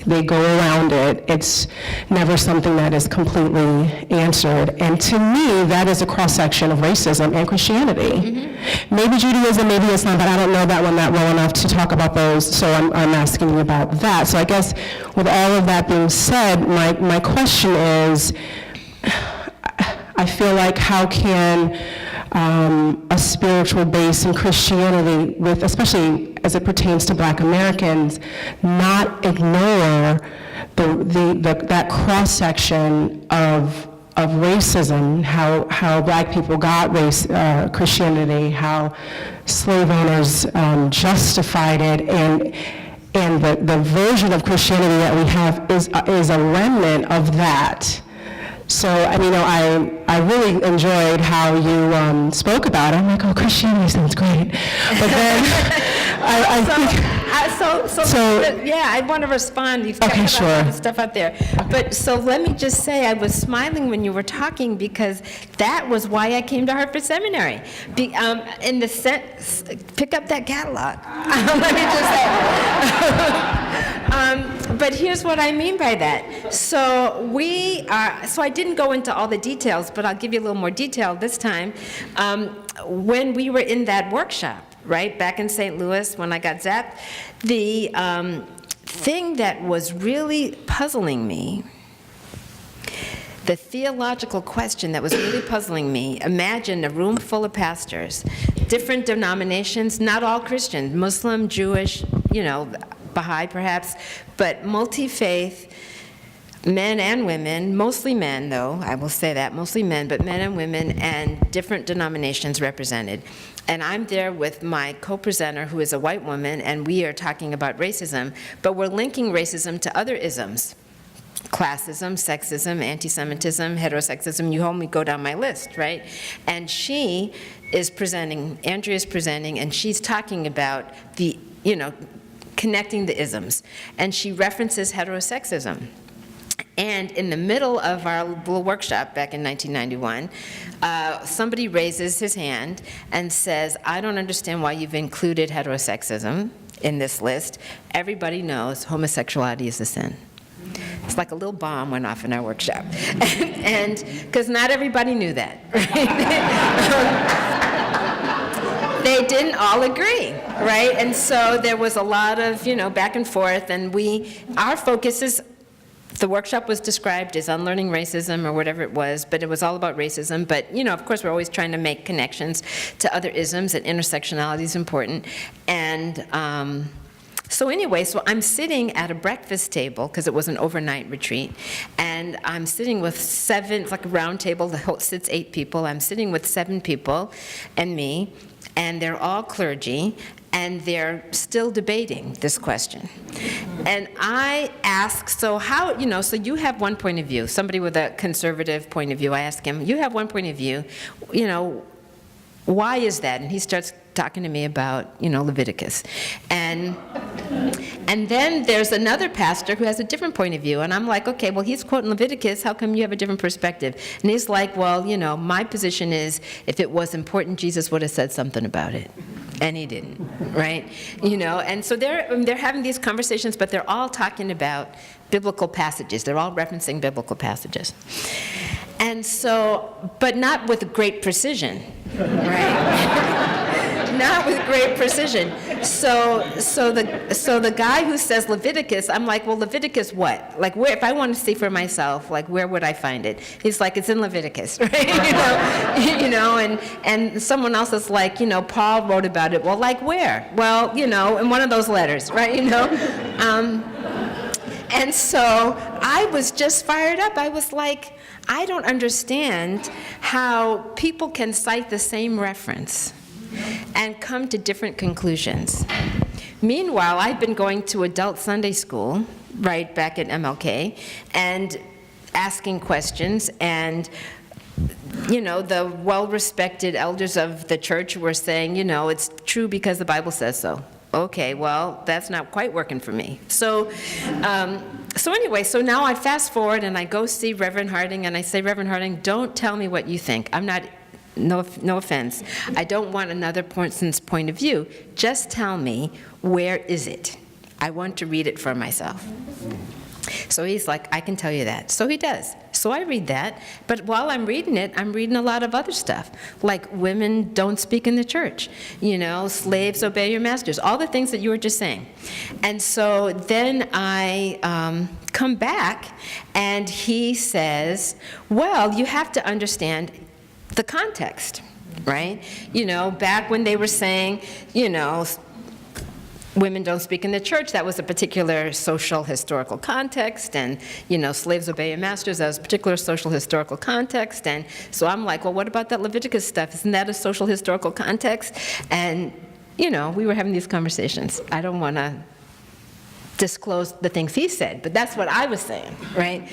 They go around it. It's never something that is completely answered. And to me, that is a cross-section of racism and Christianity. Mm-hmm. Maybe Judaism, maybe Islam, but I don't know that one that well enough to talk about those, so I'm asking you about that. So I guess with all of that being said, my question is, I feel like how can a spiritual base in Christianity, especially as it pertains to Black Americans, not ignore that cross-section of racism, how Black people got Christianity, how slave owners justified it, and the version of Christianity that we have is a remnant of that. So, I really enjoyed how you spoke about it. I'm like, oh, Christianity sounds great. But then I think... Yeah, I want to respond. You've Okay, got sure. a lot of stuff out there. Okay. But so let me just say, I was smiling when you were talking because that was why I came to Hartford Seminary. In the sense, pick up that catalog. Let me just say. But here's what I mean by that. So I didn't go into all the details, but I'll give you a little more detail this time. When we were in that workshop, right, back in St. Louis when I got zapped, the thing that was really puzzling me, the theological question that was really puzzling me, imagine a room full of pastors, different denominations, not all Christian, Muslim, Jewish, Baha'i perhaps, but multi-faith, men and women, mostly men though, I will say that, mostly men, but men and women and different denominations represented. And I'm there with my co-presenter who is a white woman, and we are talking about racism, but we're linking racism to other isms. Classism, sexism, anti-Semitism, heterosexism, you only go down my list, right? And she is presenting, Andrea is presenting, and she's talking about the, connecting the isms. And she references heterosexism. And in the middle of our little workshop back in 1991, somebody raises his hand and says, I don't understand why you've included heterosexism in this list. Everybody knows homosexuality is a sin. It's like a little bomb went off in our workshop. And because not everybody knew that, right? They didn't all agree, right? And so there was a lot of, back and forth, and our focus is, the workshop was described as unlearning racism or whatever it was, but it was all about racism. But, of course, we're always trying to make connections to other isms, and intersectionality is important. And so anyway, so I'm sitting at a breakfast table, because it was an overnight retreat, and I'm sitting with 7, it's like a round table that sits 8 people. I'm sitting with 7 people and me, and they're all clergy, and they're still debating this question. And I ask, so how, so you have one point of view, somebody with a conservative point of view. I ask him, you have one point of view, why is that? And he starts talking to me about, Leviticus. And then there's another pastor who has a different point of view, and I'm like, okay, well, he's quoting Leviticus, how come you have a different perspective? And he's like, well, my position is, if it was important, Jesus would have said something about it. And he didn't, right? And so they're having these conversations, but they're all talking about biblical passages. They're all referencing biblical passages. And so, but not with great precision, right? Not with great precision. So the guy who says Leviticus, I'm like, well, Leviticus what? Like, where, if I want to see for myself, like, where would I find it? He's like, it's in Leviticus, right? And someone else is like, Paul wrote about it. Well, like where? Well, in one of those letters, right? And so I was just fired up. I was like, I don't understand how people can cite the same reference and come to different conclusions. Meanwhile, I've been going to adult Sunday school, right back at MLK, and asking questions, and the well-respected elders of the church were saying, it's true because the Bible says so. Okay, well, that's not quite working for me. So anyway, so now I fast forward and I go see Reverend Harding, and I say, Reverend Harding, don't tell me what you think. I'm not, no offense, I don't want another person's point of view. Just tell me, where is it? I want to read it for myself. So he's like, I can tell you that. So he does. So I read that, but while I'm reading it, I'm reading a lot of other stuff, like women don't speak in the church, slaves obey your masters, all the things that you were just saying. And so then I come back, and he says, well, you have to understand the context, right? Back when they were saying, women don't speak in the church, that was a particular social historical context, and slaves obey your masters, that was a particular social historical context. And so I'm like, well, what about that Leviticus stuff? Isn't that a social historical context? And we were having these conversations. I don't want to disclose the things he said, but that's what I was saying, right?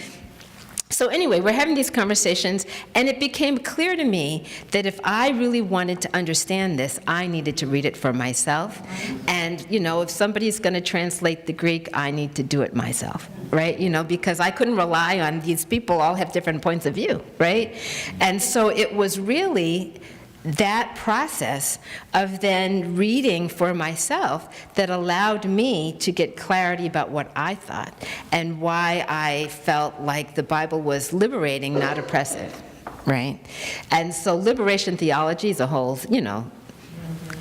So anyway, we're having these conversations, and it became clear to me that if I really wanted to understand this, I needed to read it for myself. And, if somebody's going to translate the Greek, I need to do it myself, right? Because I couldn't rely on these people all have different points of view, right? And so it was really that process of then reading for myself that allowed me to get clarity about what I thought and why I felt like the Bible was liberating, not oppressive, right? And so liberation theology is a whole,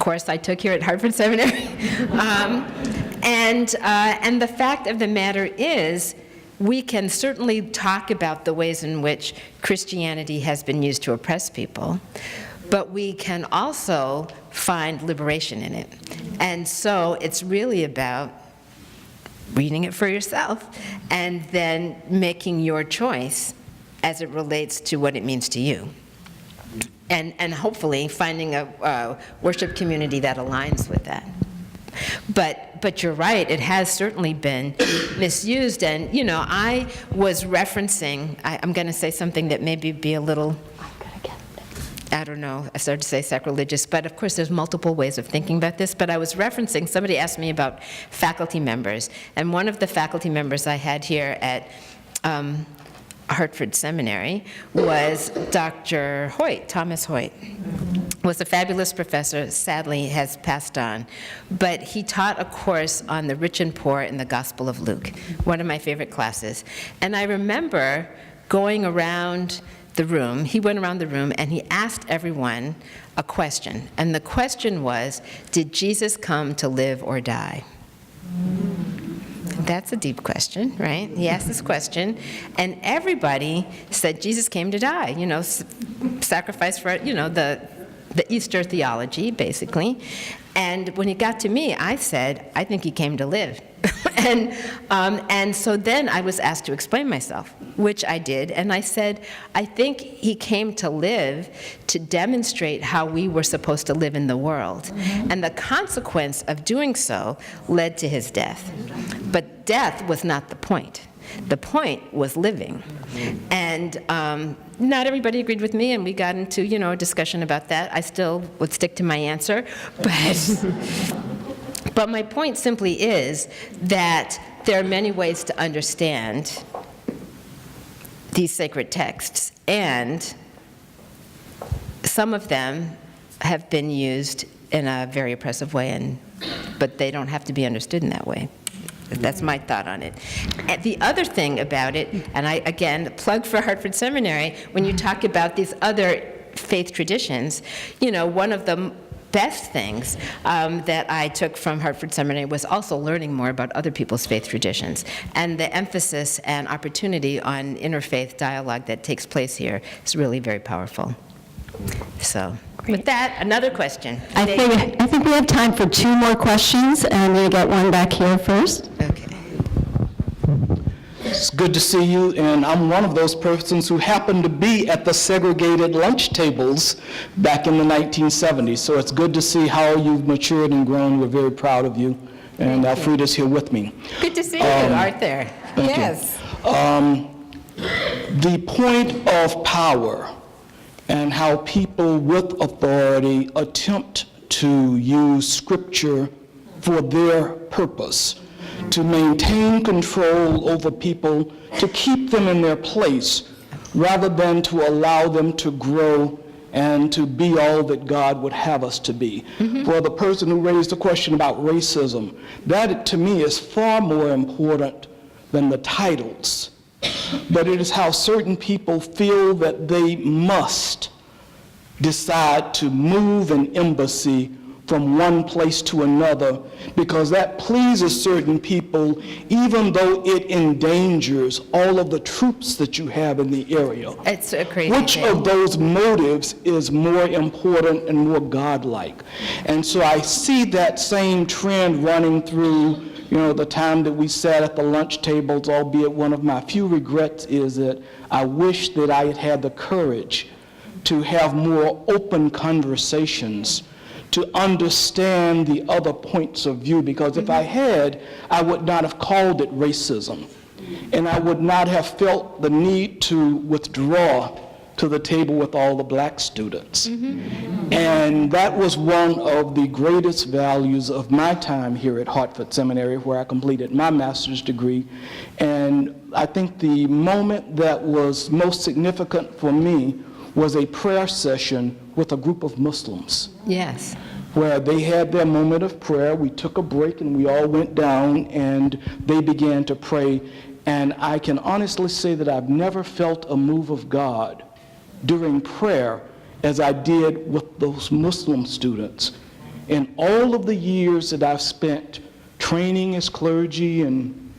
course I took here at Hartford Seminary. And the fact of the matter is, we can certainly talk about the ways in which Christianity has been used to oppress people, but we can also find liberation in it. And so it's really about reading it for yourself and then making your choice as it relates to what it means to you. And hopefully finding a worship community that aligns with that. But you're right, it has certainly been misused. And, I was referencing, I'm going to say something that maybe be a little, I don't know, I started to say sacrilegious, but of course there's multiple ways of thinking about this. But I was referencing, somebody asked me about faculty members, and one of the faculty members I had here at Hartford Seminary was Dr. Hoyt, Thomas Hoyt. Was a fabulous professor, sadly has passed on, but he taught a course on the rich and poor in the Gospel of Luke, one of my favorite classes. And I remember going around the room, he went around the room and he asked everyone a question. And the question was, did Jesus come to live or die? That's a deep question, right? He asked this question, and everybody said Jesus came to die, sacrifice for, the Easter theology, basically. And when he got to me, I said, I think he came to live. And so then I was asked to explain myself, which I did, and I said, I think he came to live to demonstrate how we were supposed to live in the world. Mm-hmm. And the consequence of doing so led to his death. But death was not the point. The point was living. And not everybody agreed with me, and we got into, a discussion about that. I still would stick to my answer, but my point simply is that there are many ways to understand these sacred texts, and some of them have been used in a very oppressive way, but they don't have to be understood in that way. That's my thought on it. And the other thing about it, and I, again, plug for Hartford Seminary, when you talk about these other faith traditions, one of the best things that I took from Hartford Seminary was also learning more about other people's faith traditions. And the emphasis and opportunity on interfaith dialogue that takes place here is really very powerful. So, with that, another question. I think we have time for 2 more questions, and I'm going to get one back here first. Okay. It's good to see you, and I'm one of those persons who happened to be at the segregated lunch tables back in the 1970s. So it's good to see how you've matured and grown. We're very proud of you, and Alfreda's here with me. Good to see you, Arthur. Thank you. Yes. The point of power and how people with authority attempt to use Scripture for their purpose, to maintain control over people, to keep them in their place, rather than to allow them to grow and to be all that God would have us to be. For the person who raised the question about racism, that to me is far more important than the titles. But it is how certain people feel that they must decide to move an embassy from one place to another, because that pleases certain people, even though it endangers all of the troops that you have in the area. It's a crazy Which thing. of those motives is more important and more godlike? And so I see that same trend running through, the time that we sat at the lunch tables, albeit one of my few regrets is that I wish that I had had the courage to have more open conversations, to understand the other points of view, because if I had, I would not have called it racism, and I would not have felt the need to withdraw to the table with all the black students. And that was one of the greatest values of my time here at Hartford Seminary, where I completed my master's degree. And I think the moment that was most significant for me was a prayer session with a group of Muslims, Yes. where they had their moment of prayer. We took a break and we all went down and they began to pray. And I can honestly say that I've never felt a move of God during prayer as I did with those Muslim students. In all of the years that I've spent training as clergy and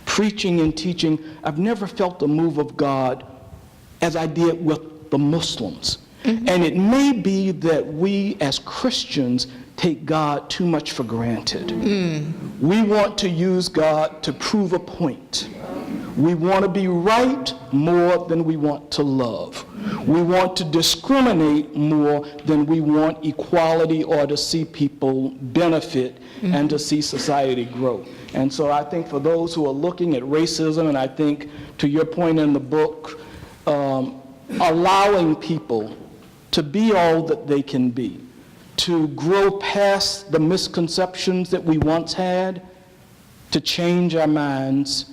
preaching and teaching, I've never felt a move of God as I did with the Muslims. And it may be that we as Christians take God too much for granted. We want to use God to prove a point. We want to be right more than we want to love. We want to discriminate more than we want equality or to see people benefit and to see society grow. And so I think for those who are looking at racism, and I think to your point in the book, allowing people to be all that they can be, to grow past the misconceptions that we once had, to change our minds,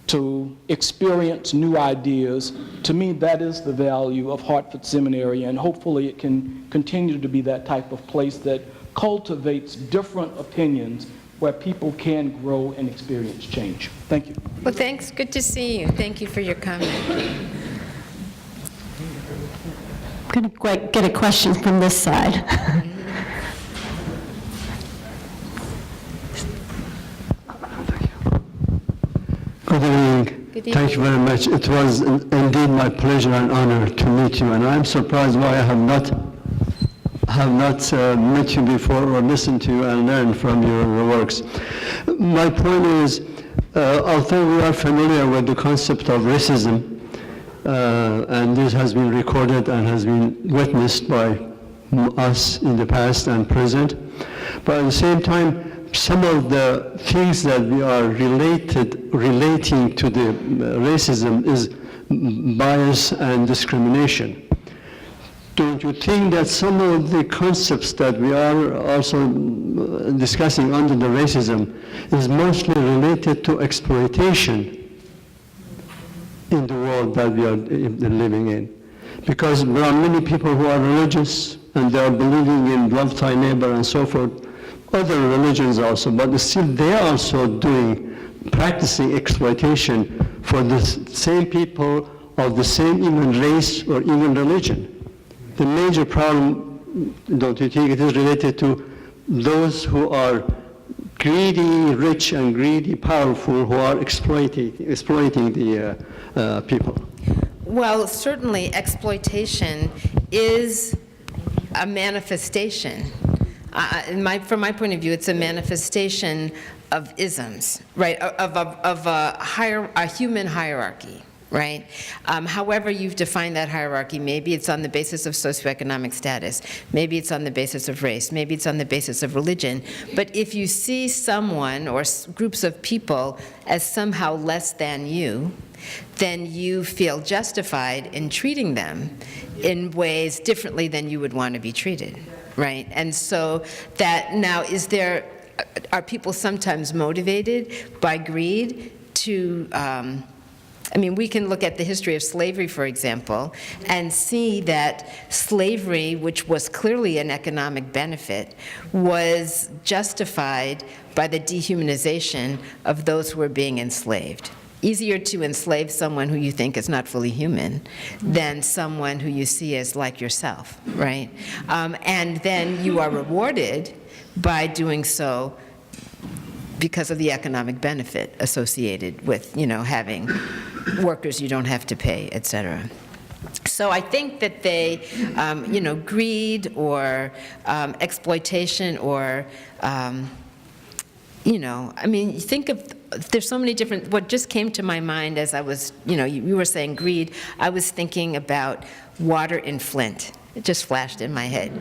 to experience new ideas. To me, that is the value of Hartford Seminary, and hopefully it can continue to be that type of place that cultivates different opinions where people can grow and experience change. Thank you. Well, thanks. Good to see you. Thank you for your comment. I'm going to get a question from this side. Good evening. Good evening. Thank you very much. It was indeed my pleasure and honor to meet you, and I'm surprised why I have not met you before or listened to you and learned from your works. My point is, although we are familiar with the concept of racism, and this has been recorded and has been witnessed by us in the past and present, but at the same time, some of the things that we are relating to the racism is bias and discrimination. Don't you think that some of the concepts that we are also discussing under the racism is mostly related to exploitation in the world that we are living in? Because there are many people who are religious and they are believing in love thy neighbor and so forth, other religions also, but still they are also practicing exploitation for the same people of the same even race or even religion. The major problem, don't you think, it is related to those who are greedy, rich and greedy, powerful, who are exploiting the people? Well, certainly exploitation is a manifestation. From my point of view, it's a manifestation isms, right? Of a human hierarchy. Right? However you've defined that hierarchy, maybe it's on the basis of socioeconomic status, maybe it's on the basis of race, maybe it's on the basis of religion, but if you see someone or groups of people as somehow less than you, then you feel justified in treating them in ways differently than you would want to be treated, right? And so that now, are people sometimes motivated by greed to, we can look at the history of slavery, for example, and see that slavery, which was clearly an economic benefit, was justified by the dehumanization of those who were being enslaved. Easier to enslave someone who you think is not fully human than someone who you see as like yourself, right? And then you are rewarded by doing so because of the economic benefit associated with, having workers you don't have to pay, et cetera. So I think that they, greed or exploitation or, you think of, there's so many different, what just came to my mind as I was, you were saying greed, I was thinking about water in Flint. It just flashed in my head,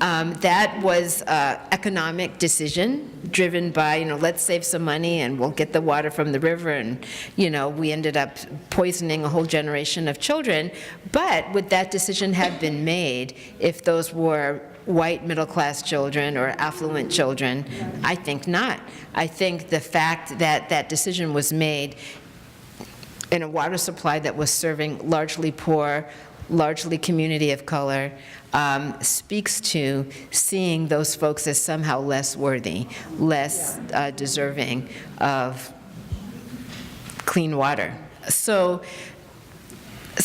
That was an economic decision driven by, let's save some money and we'll get the water from the river, and, we ended up poisoning a whole generation of children. But would that decision have been made if those were white middle-class children or affluent children? I think not. I think the fact that that decision was made in a water supply that was serving largely poor, largely community of color, speaks to seeing those folks as somehow less worthy, less deserving of clean water. So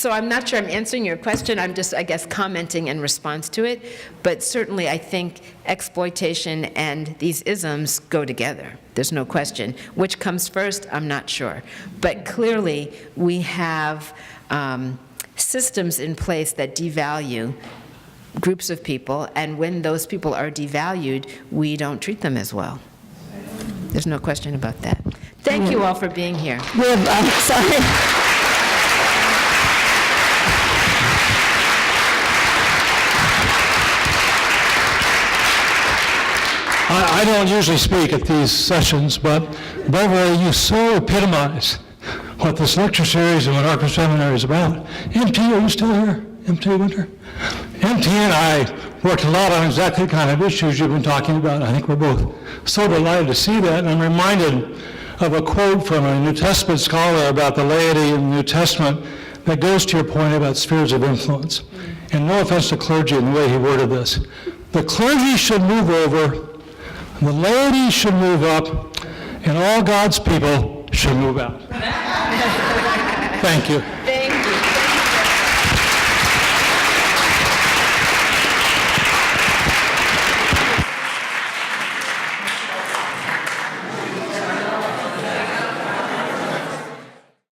I'm not sure I'm answering your question. I'm just, I guess, commenting in response to it. But certainly I think exploitation and these isms go together. There's no question. Which comes first, I'm not sure. But clearly we have systems in place that devalue groups of people, and when those people are devalued, we don't treat them as well. There's no question about that. Thank you all for being here. I'm sorry. I don't usually speak at these sessions, but Beverly, you so epitomize what this lecture series and what Arca Seminary is about. MT, are you still here? MT Winter? MT and I worked a lot on exactly the kind of issues you've been talking about. I think we're both so delighted to see that. And I'm reminded of a quote from a New Testament scholar about the laity in the New Testament that goes to your point about spheres of influence. And no offense to clergy in the way he worded this. The clergy should move over, the laity should move up, and all God's people should move out. Thank you.